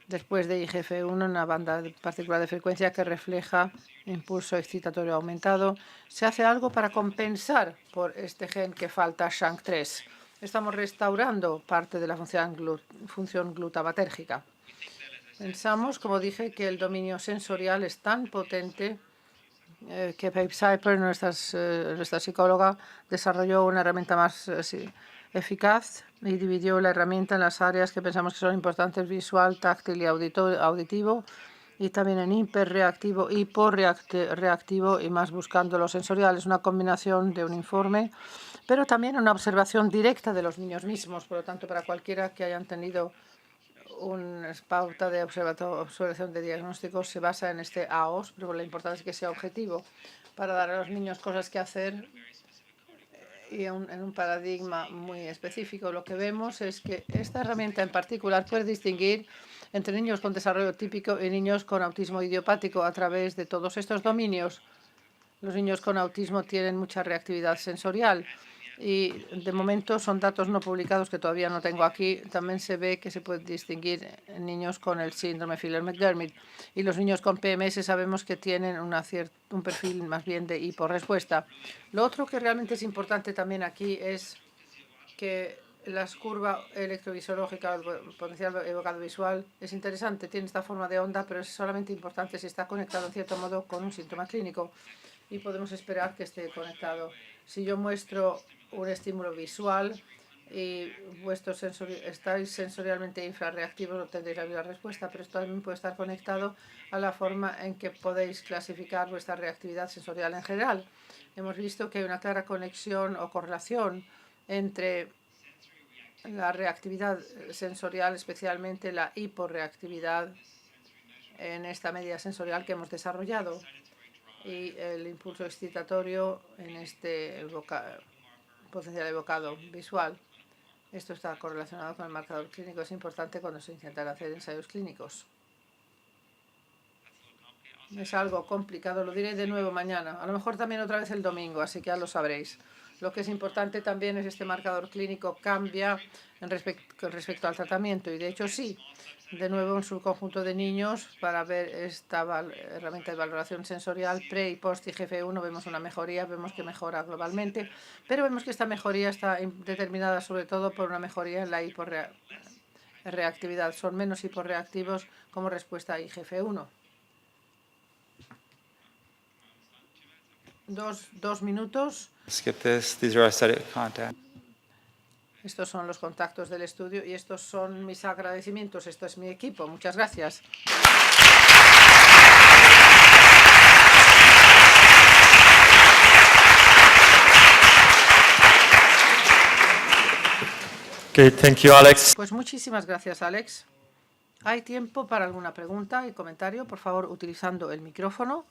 después de IGF-1, una banda particular de frecuencia que refleja impulso excitatorio aumentado. Se hace algo para compensar por este gen que falta, SHANK3. Estamos restaurando parte de la función glutamatérgica. Pensamos, como dije, que el dominio sensorial es tan potente que Pape Cyper, nuestra psicóloga, desarrolló una herramienta más eficaz y dividió la herramienta en las áreas que pensamos que son importantes: visual, táctil y auditivo, y también en hiperreactivo, hiporreactivo y más buscando lo sensorial. Es una combinación de un informe, pero también una observación directa de los niños mismos. Por lo tanto, para cualquiera que hayan tenido una pauta de observación de diagnóstico, se basa en este AOS, pero la importancia es que sea objetivo para dar a los niños cosas que hacer y en un paradigma muy específico, lo que vemos es que esta herramienta en particular puede distinguir entre niños con desarrollo típico y niños con autismo idiopático a través de todos estos dominios. Los niños con autismo tienen mucha reactividad sensorial y de momento son datos no publicados que todavía no tengo aquí. También se ve que se puede distinguir en niños con el síndrome Phelan-McDermid. Y los niños con PMS sabemos que tienen un perfil más bien de hiporrespuesta. Lo otro que realmente es importante también aquí es que la curva electrovisiológica, el potencial evocado visual, es interesante, tiene esta forma de onda, pero es solamente importante si está conectado en cierto modo con un síntoma clínico y podemos esperar que esté conectado. Si yo muestro un estímulo visual y estáis sensorialmente infrarreactivos, obtendréis la misma respuesta, pero esto también puede estar conectado a la forma en que podéis clasificar vuestra reactividad sensorial en general. Hemos visto que hay una clara conexión o correlación entre la reactividad sensorial, especialmente la hiporreactividad en esta medida sensorial que hemos desarrollado, y el impulso excitatorio en este potencial evocado visual. Esto está correlacionado con el marcador clínico. Es importante cuando se intentan hacer ensayos clínicos. Es algo complicado, lo diré de nuevo mañana. A lo mejor también otra vez el domingo, así que ya lo sabréis. Lo que es importante también es este marcador clínico cambia con respecto al tratamiento. Y de hecho sí, de nuevo un subconjunto de niños para ver esta herramienta de valoración sensorial pre y post IGF-1 vemos una mejoría, vemos que mejora globalmente, pero vemos que esta mejoría está determinada sobre todo por una mejoría en la hiporreactividad. Son menos hiporreactivos como respuesta a IGF-1. Dos minutos. Skip this. These are our study contacts. Estos son los contactos del estudio y estos son mis agradecimientos. Esto es mi equipo. Muchas gracias. Okay, thank you, Alex. Pues muchísimas gracias, Alex. ¿Hay tiempo para alguna pregunta y comentario? Por favor, utilizando el micrófono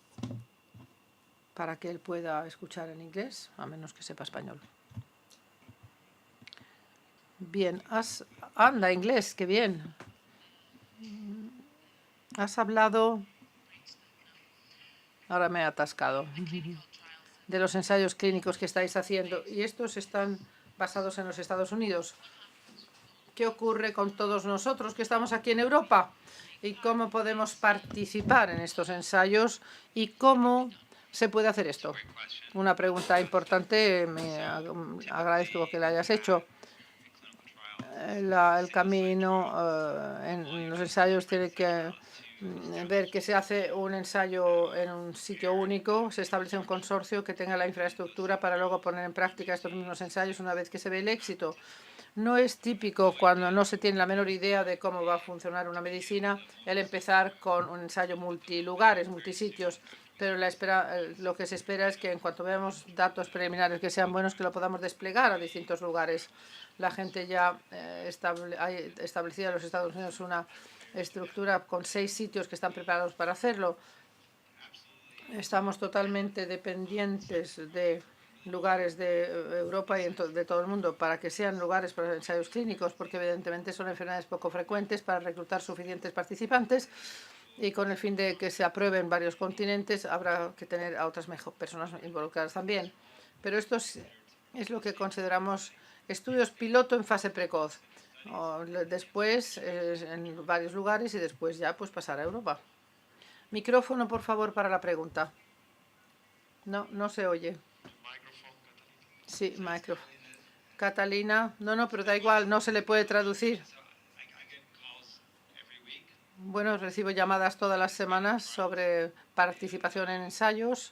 para que él pueda escuchar en inglés, a menos que sepa español. Bien, anda, inglés, qué bien. Has hablado, ahora me he atascado, de los ensayos clínicos que estáis haciendo y estos están basados en los Estados Unidos. ¿Qué ocurre con todos nosotros que estamos aquí en Europa? ¿Y cómo podemos participar en estos ensayos? ¿Y cómo se puede hacer esto? Una pregunta importante, me agradezco que la hayas hecho. El camino en los ensayos tiene que ver que se hace un ensayo en un sitio único, se establece un consorcio que tenga la infraestructura para luego poner en práctica estos mismos ensayos una vez que se ve el éxito. No es típico cuando no se tiene la menor idea de cómo va a funcionar una medicina el empezar con un ensayo multilugares, multisitios, pero lo que se espera es que en cuanto veamos datos preliminares que sean buenos, que lo podamos desplegar a distintos lugares. La gente ya ha establecido en los Estados Unidos una estructura con 6 sitios que están preparados para hacerlo. Estamos totalmente dependientes de lugares de Europa y de todo el mundo para que sean lugares para ensayos clínicos, porque evidentemente son enfermedades poco frecuentes para reclutar suficientes participantes y con el fin de que se apruebe en varios continentes habrá que tener a otras personas involucradas también. Pero esto es lo que consideramos estudios piloto en fase precoz. Después en varios lugares y después ya pues pasar a Europa. Micrófono, por favor, para la pregunta. No se oye. Sí, micrófono. Catalina, no, pero da igual, no se le puede traducir. Bueno, recibo llamadas todas las semanas sobre participación en ensayos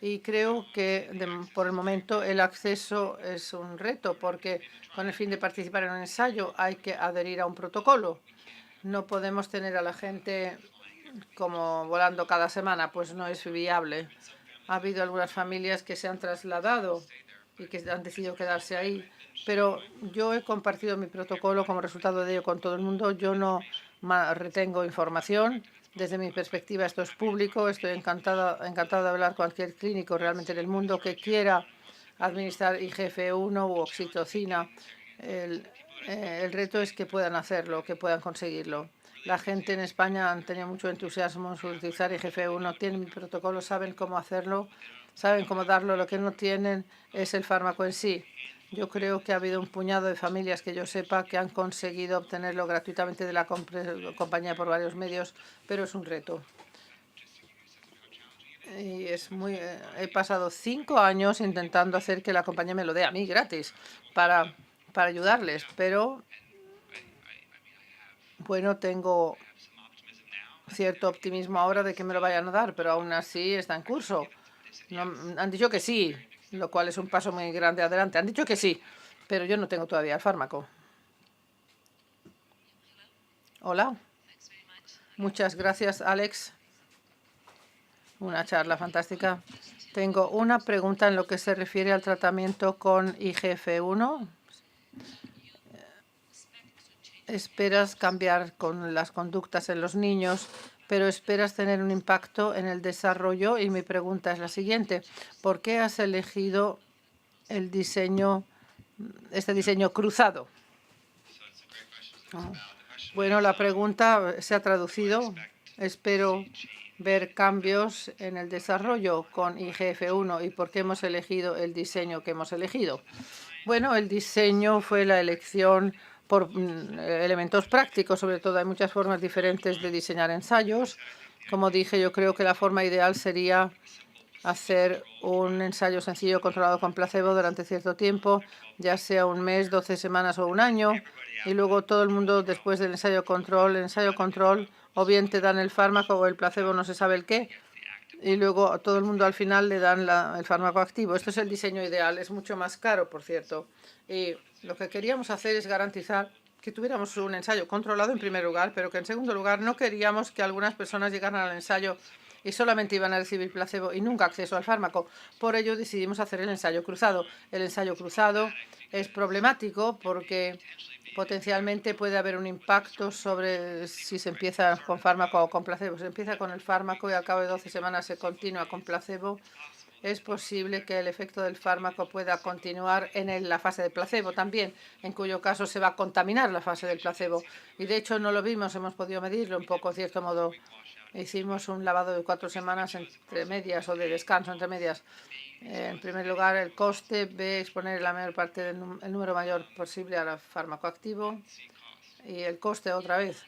y creo que por el momento el acceso es un reto porque con el fin de participar en un ensayo hay que adherir a un protocolo. No podemos tener a la gente como volando cada semana, pues no es viable. Ha habido algunas familias que se han trasladado y que han decidido quedarse ahí, pero yo he compartido mi protocolo como resultado de ello con todo el mundo. Yo no retengo información. Desde mi perspectiva esto es público. Estoy encantado de hablar con cualquier clínico realmente en el mundo que quiera administrar IGF-1 u oxitocina. El reto es que puedan hacerlo, que puedan conseguirlo. La gente en España han tenido mucho entusiasmo en utilizar IGF-1, tienen mi protocolo, saben cómo hacerlo, saben cómo darlo. Lo que no tienen es el fármaco en sí. Yo creo que ha habido un puñado de familias que yo sepa que han conseguido obtenerlo gratuitamente de la compañía por varios medios, pero es un reto. Y he pasado 5 años intentando hacer que la compañía me lo dé a mí gratis para ayudarles, pero bueno, tengo cierto optimismo ahora de que me lo vayan a dar, pero aún así está en curso. Han dicho que sí, lo cual es un paso muy grande adelante. Han dicho que sí, pero yo no tengo todavía el fármaco. Hola. Muchas gracias, Alex. Una charla fantástica. Tengo una pregunta en lo que se refiere al tratamiento con IGF-1. Esperas cambiar con las conductas en los niños, pero esperas tener un impacto en el desarrollo. Y mi pregunta es la siguiente. ¿Por qué has elegido este diseño cruzado? Bueno, la pregunta se ha traducido. Espero ver cambios en el desarrollo con IGF-1 y por qué hemos elegido el diseño que hemos elegido. Bueno, el diseño fue la elección por elementos prácticos, sobre todo hay muchas formas diferentes de diseñar ensayos. Como dije, yo creo que la forma ideal sería hacer un ensayo sencillo controlado con placebo durante cierto tiempo, ya sea un mes, 12 semanas o un año, y luego todo el mundo después del ensayo control, o bien te dan el fármaco o el placebo, no se sabe el qué, y luego todo el mundo al final le dan el fármaco activo. Esto es el diseño ideal. Es mucho más caro, por cierto. Y lo que queríamos hacer es garantizar que tuviéramos un ensayo controlado en primer lugar, pero que en segundo lugar no queríamos que algunas personas llegaran al ensayo y solamente iban a recibir placebo y nunca acceso al fármaco. Por ello decidimos hacer el ensayo cruzado. El ensayo cruzado es problemático porque potencialmente puede haber un impacto sobre si se empieza con fármaco o con placebo. Se empieza con el fármaco y al cabo de 12 semanas se continúa con placebo. Es posible que el efecto del fármaco pueda continuar en la fase de placebo también, en cuyo caso se va a contaminar la fase del placebo. Y de hecho no lo vimos, hemos podido medirlo un poco, de cierto modo. Hicimos un lavado de 4 semanas entre medias o de descanso entre medias. En primer lugar, el coste. B, exponer la mayor parte el número mayor posible al fármaco activo. Y el coste otra vez.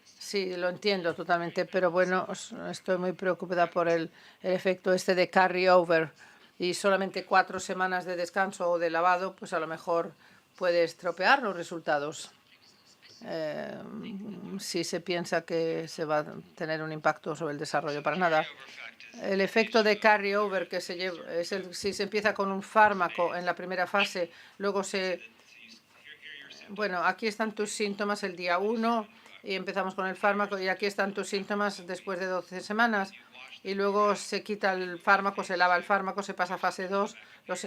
Sí, lo entiendo totalmente, pero bueno, estoy muy preocupada por el efecto de carry-over. Y solamente 4 semanas de descanso o de lavado, pues a lo mejor puede estropear los resultados. Si se piensa que se va a tener un impacto sobre el desarrollo. Para nada. El efecto de carry-over que se lleva, si se empieza con un fármaco en la primera fase, luego bueno, aquí están tus síntomas el día 1 y empezamos con el fármaco y aquí están tus síntomas después de 12 semanas y luego se quita el fármaco, se lava el fármaco, se pasa a fase 2,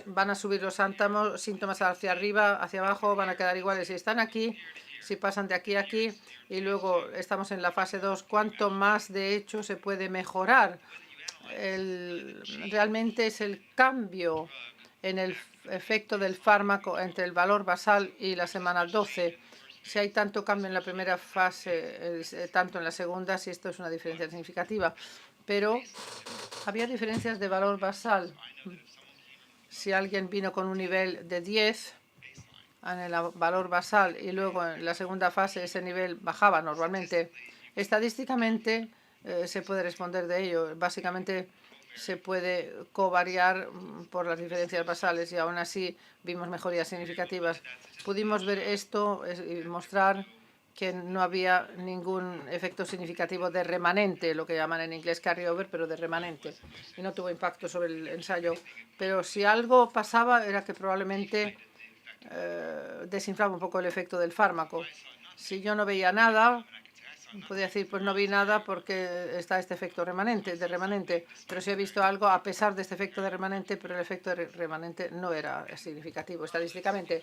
van a subir los síntomas hacia arriba, hacia abajo, van a quedar iguales si están aquí. Si pasan de aquí a aquí y luego estamos en la fase 2, ¿cuánto más de hecho se puede mejorar? Realmente es el cambio en el efecto del fármaco entre el valor basal y la semana 12. Si hay tanto cambio en la primera fase, tanto en la segunda, si esto es una diferencia significativa. Pero había diferencias de valor basal. Si alguien vino con un nivel de 10 en el valor basal y luego en la segunda fase ese nivel bajaba normalmente. Estadísticamente se puede responder de ello. Básicamente se puede covariar por las diferencias basales y aún así vimos mejorías significativas. Pudimos ver esto y mostrar que no había ningún efecto significativo de remanente, lo que llaman en inglés carryover, pero de remanente. Y no tuvo impacto sobre el ensayo. Pero si algo pasaba era que probablemente desinflaba un poco el efecto del fármaco. Si yo no veía nada, podía decir, pues no vi nada porque está este efecto de remanente. Pero si he visto algo a pesar de este efecto de remanente, pero el efecto de remanente no era significativo estadísticamente.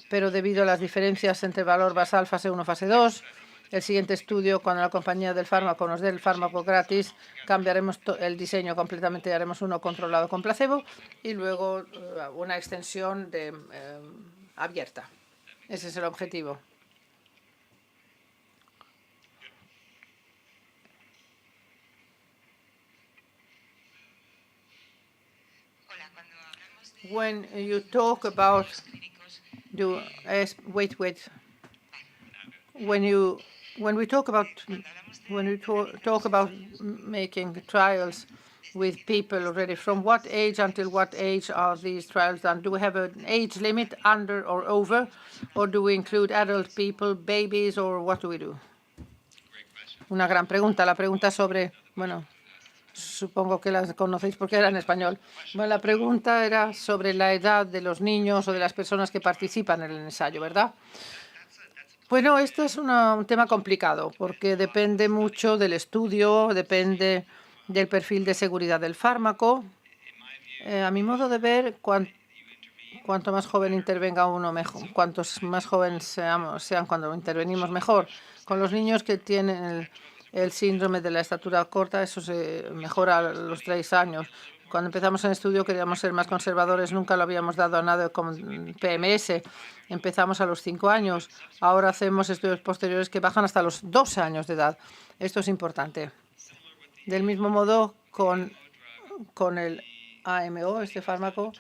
Pero debido a las diferencias entre valor basal, fase 1, fase 2, el siguiente estudio, cuando la compañía del fármaco nos dé el fármaco gratis, cambiaremos el diseño completamente y haremos uno controlado con placebo y luego una extensión abierta. Ese es el objetivo. When you talk about when we talk about making trials with people already, from what age until what age are these trials done? Do we have an age limit, under or over, or do we include adult people, babies, or what do we do? Una gran pregunta. La pregunta sobre, bueno, supongo que las conocéis porque era en español. Bueno, la pregunta era sobre la edad de los niños o de las personas que participan en el ensayo, ¿verdad? Bueno, esto es un tema complicado porque depende mucho del estudio, depende del perfil de seguridad del fármaco. A mi modo de ver, cuanto más joven intervenga uno, mejor. Cuantos más jóvenes sean cuando intervenimos, mejor. Con los niños que tienen el síndrome de la estatura corta, eso se mejora a los 3 años. Cuando empezamos el estudio queríamos ser más conservadores, nunca lo habíamos dado a nada con PMS. Empezamos a los 5 años. Ahora hacemos estudios posteriores que bajan hasta los 12 años de edad. Esto es importante. Del mismo modo, con el AMO, este fármaco,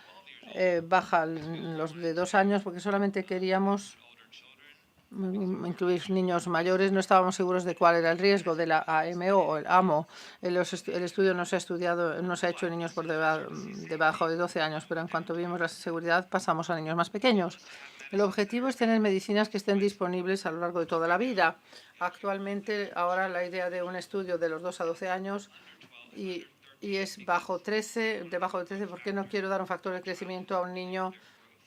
baja los de 2 años porque solamente queríamos incluir niños mayores. No estábamos seguros de cuál era el riesgo de la AMO o el AMO. El estudio no se ha hecho en niños por debajo de 12 años, pero en cuanto vimos la seguridad pasamos a niños más pequeños. El objetivo es tener medicinas que estén disponibles a lo largo de toda la vida. Actualmente, ahora la idea de un estudio de los 2 a 12 años y es debajo de 13, porque no quiero dar un factor de crecimiento a un niño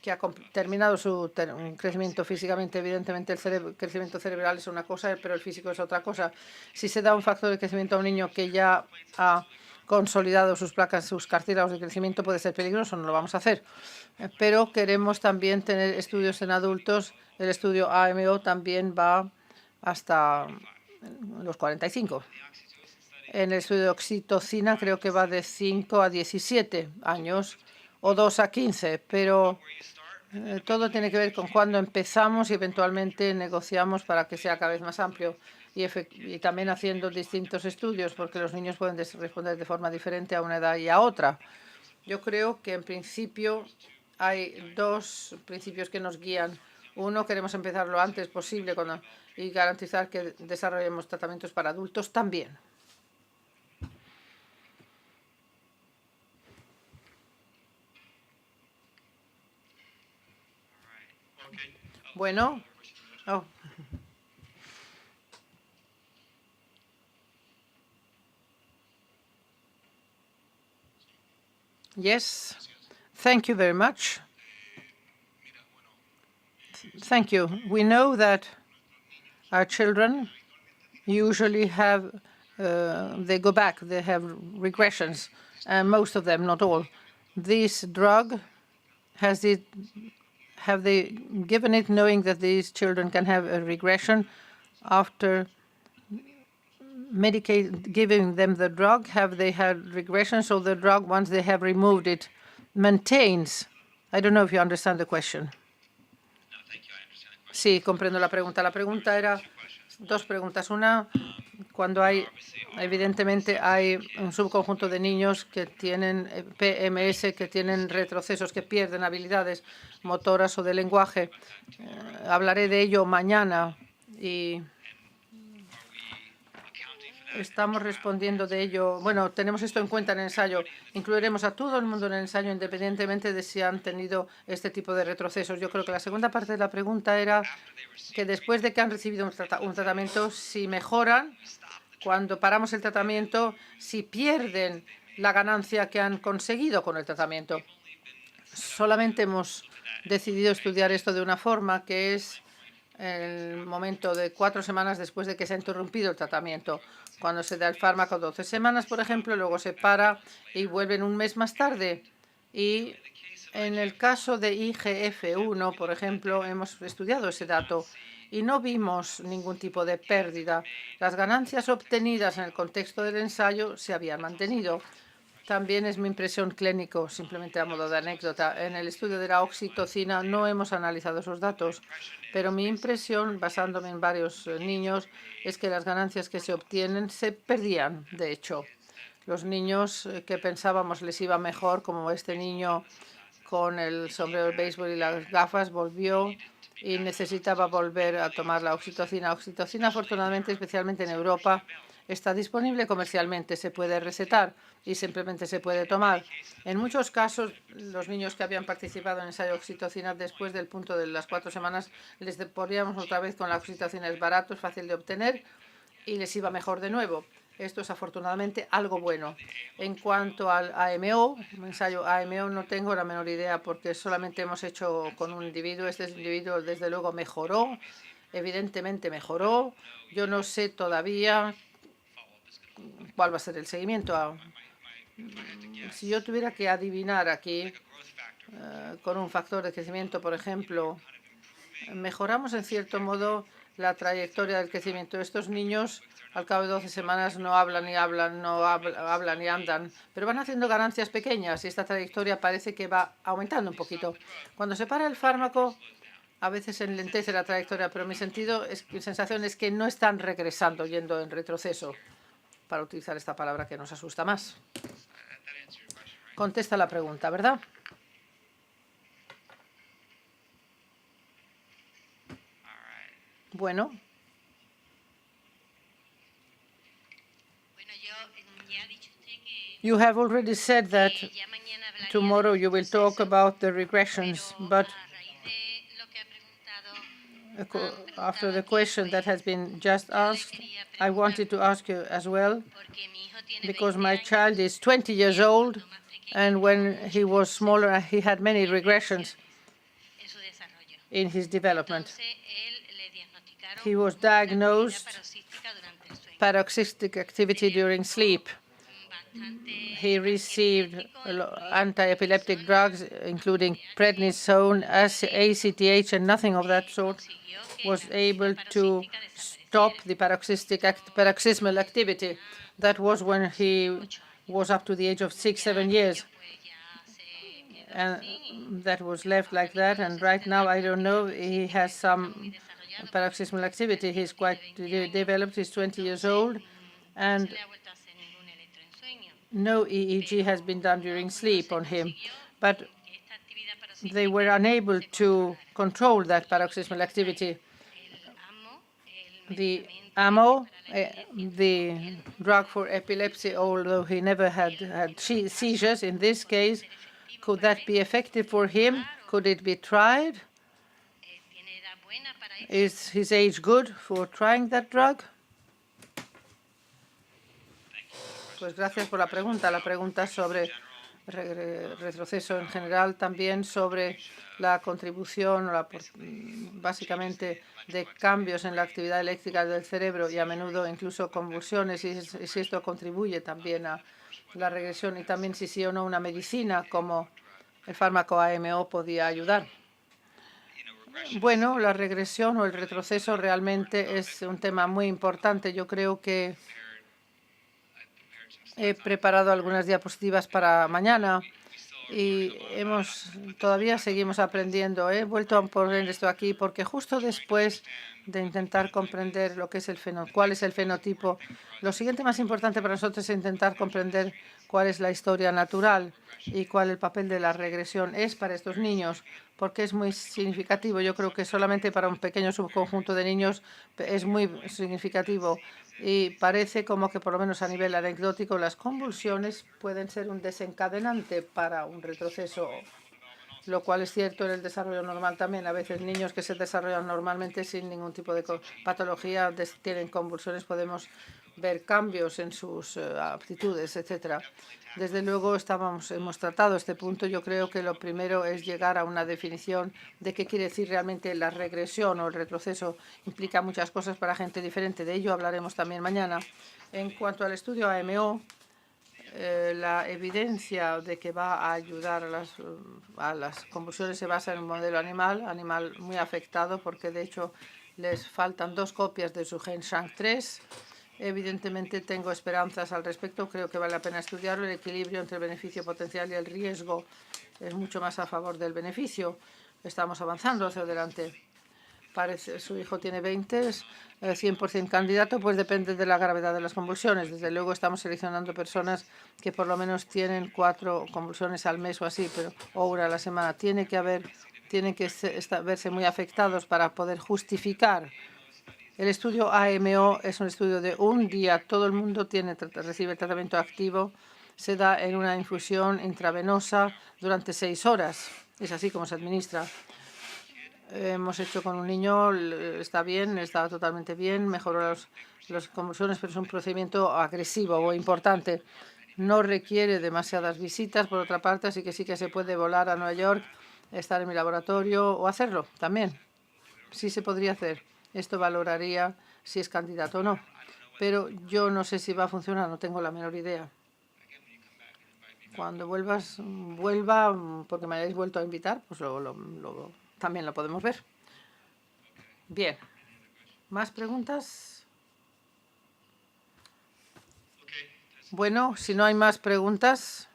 que ha terminado su crecimiento físicamente. Evidentemente, el crecimiento cerebral es una cosa, pero el físico es otra cosa. Si se da un factor de crecimiento a un niño que ya ha consolidado sus placas, sus cartílagos de crecimiento, puede ser peligroso, no lo vamos a hacer. Pero queremos también tener estudios en adultos. El estudio AMO también va hasta los 45. En el estudio de oxitocina creo que va de 5 a 17 años o 2 a 15, pero todo tiene que ver con cuándo empezamos y eventualmente negociamos para que sea cada vez más amplio y también haciendo distintos estudios porque los niños pueden responder de forma diferente a una edad y a otra. Yo creo que en principio hay 2 principios que nos guían. Uno, queremos empezar lo antes posible y garantizar que desarrollemos tratamientos para adultos también. Bueno. Oh. Yes. Thank you very much. Thank you. We know that our children usually have, they go back, they have regressions, and most of them, not all. This drug, have they given it knowing that these children can have a regression after giving them the drug? Have they had regression? So the drug, once they have removed it, maintains. I don't know if you understand the question. Sí, comprendo la pregunta. La pregunta era 2 preguntas. Una, cuando evidentemente hay un subconjunto de niños que tienen PMS, que tienen retrocesos, que pierden habilidades motoras o de lenguaje. Hablaré de ello mañana y estamos respondiendo de ello. Bueno, tenemos esto en cuenta en el ensayo. Incluiremos a todo el mundo en el ensayo independientemente de si han tenido este tipo de retrocesos. Yo creo que la segunda parte de la pregunta era que después de que han recibido un tratamiento, si mejoran, cuando paramos el tratamiento, si pierden la ganancia que han conseguido con el tratamiento. Solamente hemos decidido estudiar esto de una forma que es el momento de 4 semanas después de que se ha interrumpido el tratamiento. Cuando se da el fármaco 12 semanas, por ejemplo, luego se para y vuelven un mes más tarde. Y en el caso de IGF-1, por ejemplo, hemos estudiado ese dato y no vimos ningún tipo de pérdida. Las ganancias obtenidas en el contexto del ensayo se habían mantenido. También es mi impresión clínico, simplemente a modo de anécdota. En el estudio de la oxitocina no hemos analizado esos datos, pero mi impresión, basándome en varios niños, es que las ganancias que se obtienen se perdían, de hecho. Los niños que pensábamos les iba mejor, como este niño con el sombrero de béisbol y las gafas, volvió y necesitaba volver a tomar la oxitocina. Oxitocina, afortunadamente, especialmente en Europa, está disponible comercialmente, se puede recetar y simplemente se puede tomar. En muchos casos, los niños que habían participado en el ensayo de oxitocina, después del punto de las 4 semanas, les poníamos otra vez con la oxitocina. Es barato, es fácil de obtener y les iba mejor de nuevo. Esto es afortunadamente algo bueno. En cuanto al AMO, ensayo AMO, no tengo la menor idea porque solamente hemos hecho con un individuo. Este individuo, desde luego, mejoró, evidentemente mejoró. Yo no sé todavía cuál va a ser el seguimiento. Si yo tuviera que adivinar aquí, con un factor de crecimiento, por ejemplo, mejoramos en cierto modo la trayectoria del crecimiento. Estos niños, al cabo de 12 semanas, no hablan ni hablan, no hablan ni andan, pero van haciendo ganancias pequeñas y esta trayectoria parece que va aumentando un poquito. Cuando se para el fármaco, a veces enlentece la trayectoria, pero mi sensación es que no están regresando, yendo en retroceso, para utilizar esta palabra que nos asusta más. Contesta la pregunta, ¿verdad? Bueno. You have already said that tomorrow you will talk about the regressions, but after the question that has been just asked, I wanted to ask you as well, because my child is 20 years old, and when he was smaller, he had many regressions in his development. He was diagnosed paroxystic activity during sleep. He received anti-epileptic drugs, including prednisone, ACTH, and nothing of that sort was able to stop the paroxysmal activity. That was when he was up to the age of 6, 7 years. And that was left like that. And right now, I don't know, he has some paroxysmal activity. He's quite developed. He's 20 years old. And no EEG has been done during sleep on him. But they were unable to control that paroxysmal activity. The AMO, the drug for epilepsy, although he never had seizures, in this case, could that be effective for him? Could it be tried? Is his age good for trying that drug? Pues gracias por la pregunta. La pregunta sobre retroceso en general, también sobre la contribución, básicamente, de cambios en la actividad eléctrica del cerebro y a menudo incluso convulsiones, y si esto contribuye también a la regresión y también si sí o no una medicina como el fármaco AMO podía ayudar. Bueno, la regresión o el retroceso realmente es un tema muy importante. Yo creo que he preparado algunas diapositivas para mañana y todavía seguimos aprendiendo. He vuelto a poner esto aquí porque justo después de intentar comprender lo que es cuál es el fenotipo, lo siguiente más importante para nosotros es intentar comprender cuál es la historia natural y cuál el papel de la regresión es para estos niños, porque es muy significativo. Yo creo que solamente para un pequeño subconjunto de niños es muy significativo y parece como que, por lo menos a nivel anecdótico, las convulsiones pueden ser un desencadenante para un retroceso, lo cual es cierto en el desarrollo normal también. A veces niños que se desarrollan normalmente sin ningún tipo de patología tienen convulsiones, podemos ver cambios en sus aptitudes, etcétera. Desde luego hemos tratado este punto. Yo creo que lo primero es llegar a una definición de qué quiere decir realmente la regresión o el retroceso. Implica muchas cosas para gente diferente. De ello hablaremos también mañana. En cuanto al estudio AMO, la evidencia de que va a ayudar a las convulsiones se basa en un modelo animal muy afectado, porque de hecho Les faltan 2 copias de su gen SHANK3. Evidentemente tengo esperanzas al respecto. Creo que vale la pena estudiarlo. El equilibrio entre el beneficio potencial y el riesgo es mucho más a favor del beneficio. Estamos avanzando hacia adelante. Parece, su hijo tiene 20, es 100% candidato, pues depende de la gravedad de las convulsiones. Desde luego estamos seleccionando personas que por lo menos tienen 4 convulsiones al mes o así, o una a la semana. Tienen que verse muy afectados para poder justificar. El estudio AMO es un estudio de un día. Todo el mundo recibe tratamiento activo. Se da en una infusión intravenosa durante 6 horas. Es así como se administra. Hemos hecho con un niño, está bien, está totalmente bien, mejoró las convulsiones, pero es un procedimiento agresivo o importante. No requiere demasiadas visitas, por otra parte, así que sí que se puede volar a Nueva York, estar en mi laboratorio o hacerlo también. Sí se podría hacer. Esto valoraría si es candidato o no. Pero yo no sé si va a funcionar, no tengo la menor idea. Cuando vuelva, porque me hayáis vuelto a invitar, pues también lo podemos ver. Bien. ¿Más preguntas? Bueno, si no hay más preguntas,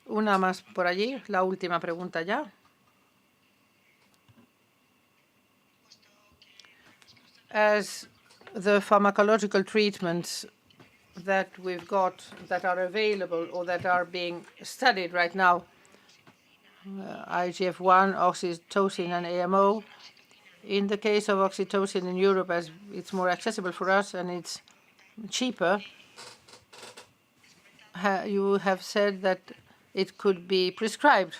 una más por allí, la última pregunta ya. As the pharmacological treatments that we've got that are available or that are being studied right now, IGF-1, oxytocin, and AMO. In the case of oxytocin in Europe, as it's more accessible for us and it's cheaper, you have said that it could be prescribed.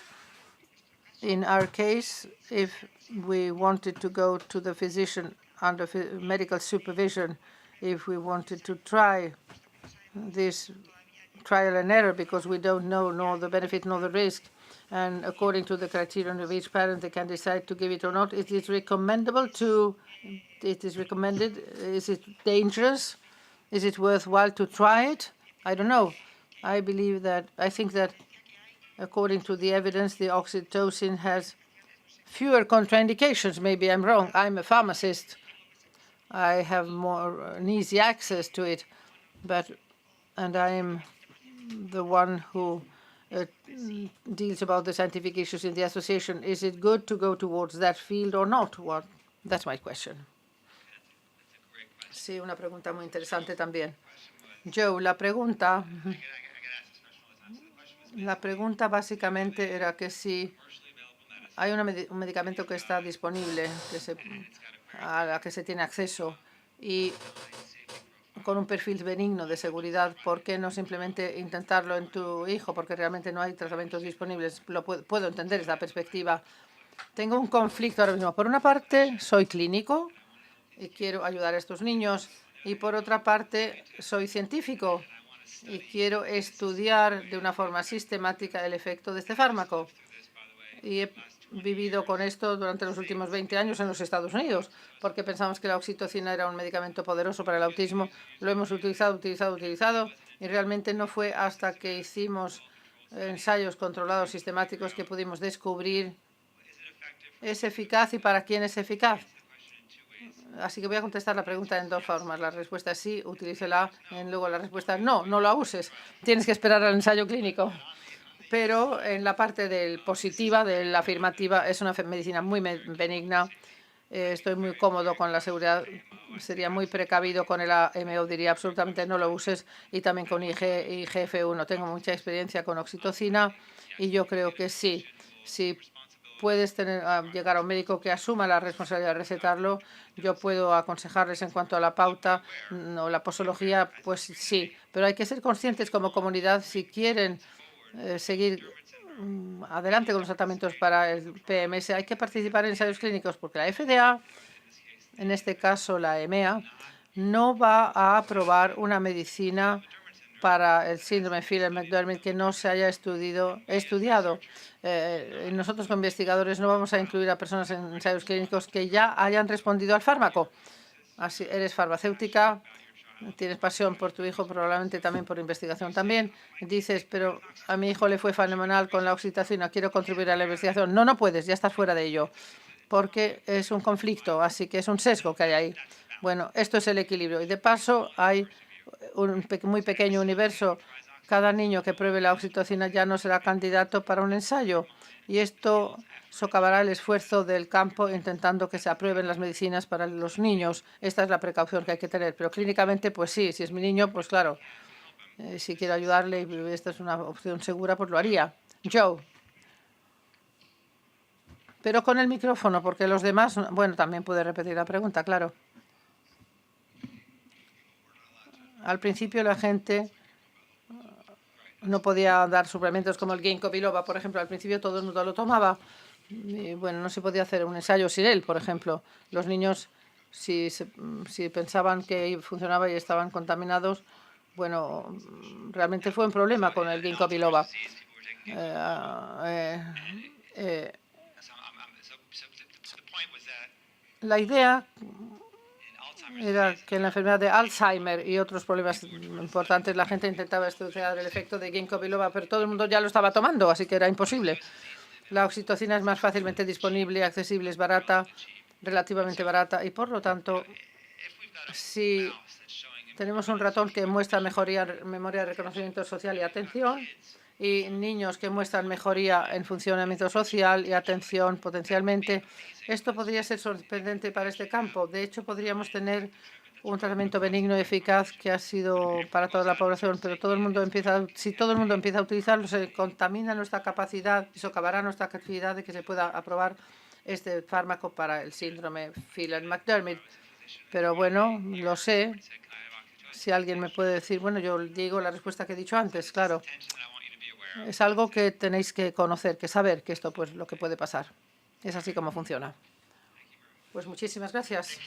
In our case, if we wanted to go to the physician under medical supervision, if we wanted to try this trial and error because we don't know nor the benefit nor the risk, and according to the criterion of each parent, they can decide to give it or not. It is recommended. Is it dangerous? Is it worthwhile to try it? I don't know. I think that according to the evidence, the oxytocin has fewer contraindications. Maybe I'm wrong. I'm a pharmacist. I have an easy access to it, and I'm the one who deals about the scientific issues in the association. Is it good to go towards that field or not? That's my question. Sí, una pregunta muy interesante también. Joe, la pregunta básicamente era que si hay un medicamento que está disponible, a la que se tiene acceso y con un perfil benigno de seguridad, ¿por qué no simplemente intentarlo en tu hijo? Porque realmente no hay tratamientos disponibles. Puedo entender esta perspectiva. Tengo un conflicto ahora mismo. Por una parte, soy clínico y quiero ayudar a estos niños. Y por otra parte, soy científico y quiero estudiar de una forma sistemática el efecto de este fármaco. Y he vivido con esto durante los últimos 20 años en los Estados Unidos, porque pensamos que la oxitocina era un medicamento poderoso para el autismo. Lo hemos utilizado, y realmente no fue hasta que hicimos ensayos controlados sistemáticos que pudimos descubrir es eficaz y para quién es eficaz. Así que voy a contestar la pregunta en 2 formas. La respuesta es sí, utilícela. Luego la respuesta es no, no la uses. Tienes que esperar al ensayo clínico. Pero en la parte positiva, de la afirmativa, es una medicina muy benigna. Estoy muy cómodo con la seguridad. Sería muy precavido con el AMO, diría absolutamente no lo uses. Y también con IGF-1. Tengo mucha experiencia con oxitocina y yo creo que sí. Si puedes llegar a un médico que asuma la responsabilidad de recetarlo, yo puedo aconsejarles en cuanto a la pauta o la posología, pues sí. Pero hay que ser conscientes como comunidad si quieren seguir adelante con los tratamientos para el PMS. Hay que participar en ensayos clínicos porque la FDA, en este caso la EMEA, no va a aprobar una medicina para el síndrome Phelan-McDermid que no se haya estudiado. Nosotros como investigadores no vamos a incluir a personas en ensayos clínicos que ya hayan respondido al fármaco. Así, eres farmacéutica, tienes pasión por tu hijo, probablemente también por investigación también. Dices, pero a mi hijo le fue fenomenal con la oxitocina, quiero contribuir a la investigación. No, no puedes, ya estás fuera de ello. porque es un conflicto, así que es un sesgo que hay ahí. Bueno, esto es el equilibrio. Y de paso hay un muy pequeño universo. Cada niño que pruebe la oxitocina ya no será candidato para un ensayo. Y esto socavará el esfuerzo del campo intentando que se aprueben las medicinas para los niños. Esta es la precaución que hay que tener. Pero clínicamente, pues sí, si es mi niño, pues claro, si quiero ayudarle y esta es una opción segura, pues lo haría. Joe. Pero con el micrófono, porque los demás, bueno, también puede repetir la pregunta, claro. Al principio la gente no podía dar suplementos como el ginkgo biloba, por ejemplo. Al principio todo el mundo lo tomaba. Y, bueno, no se podía hacer un ensayo sin él, por ejemplo. Los niños, si pensaban que funcionaba y estaban contaminados, bueno, realmente fue un problema con el ginkgo biloba. La idea era que en la enfermedad de Alzheimer y otros problemas importantes la gente intentaba estudiar el efecto de ginkgo biloba, pero todo el mundo ya lo estaba tomando, así que era imposible. La oxitocina es más fácilmente disponible, accesible, es barata, relativamente barata, y por lo tanto, si tenemos un ratón que muestra memoria, reconocimiento social y atención, y niños que muestran mejoría en funcionamiento social y atención potencialmente, esto podría ser sorprendente para este campo. De hecho, podríamos tener un tratamiento benigno y eficaz que ha sido para toda la población, pero si todo el mundo empieza a utilizarlo, se contamina nuestra capacidad y socavará nuestra capacidad de que se pueda aprobar este fármaco para el síndrome Phelan-McDermid. Pero bueno, lo sé. Si alguien me puede decir, bueno, yo digo la respuesta que he dicho antes, claro. Es algo que tenéis que conocer, que saber que esto pues lo que puede pasar. Es así como funciona. Pues muchísimas gracias.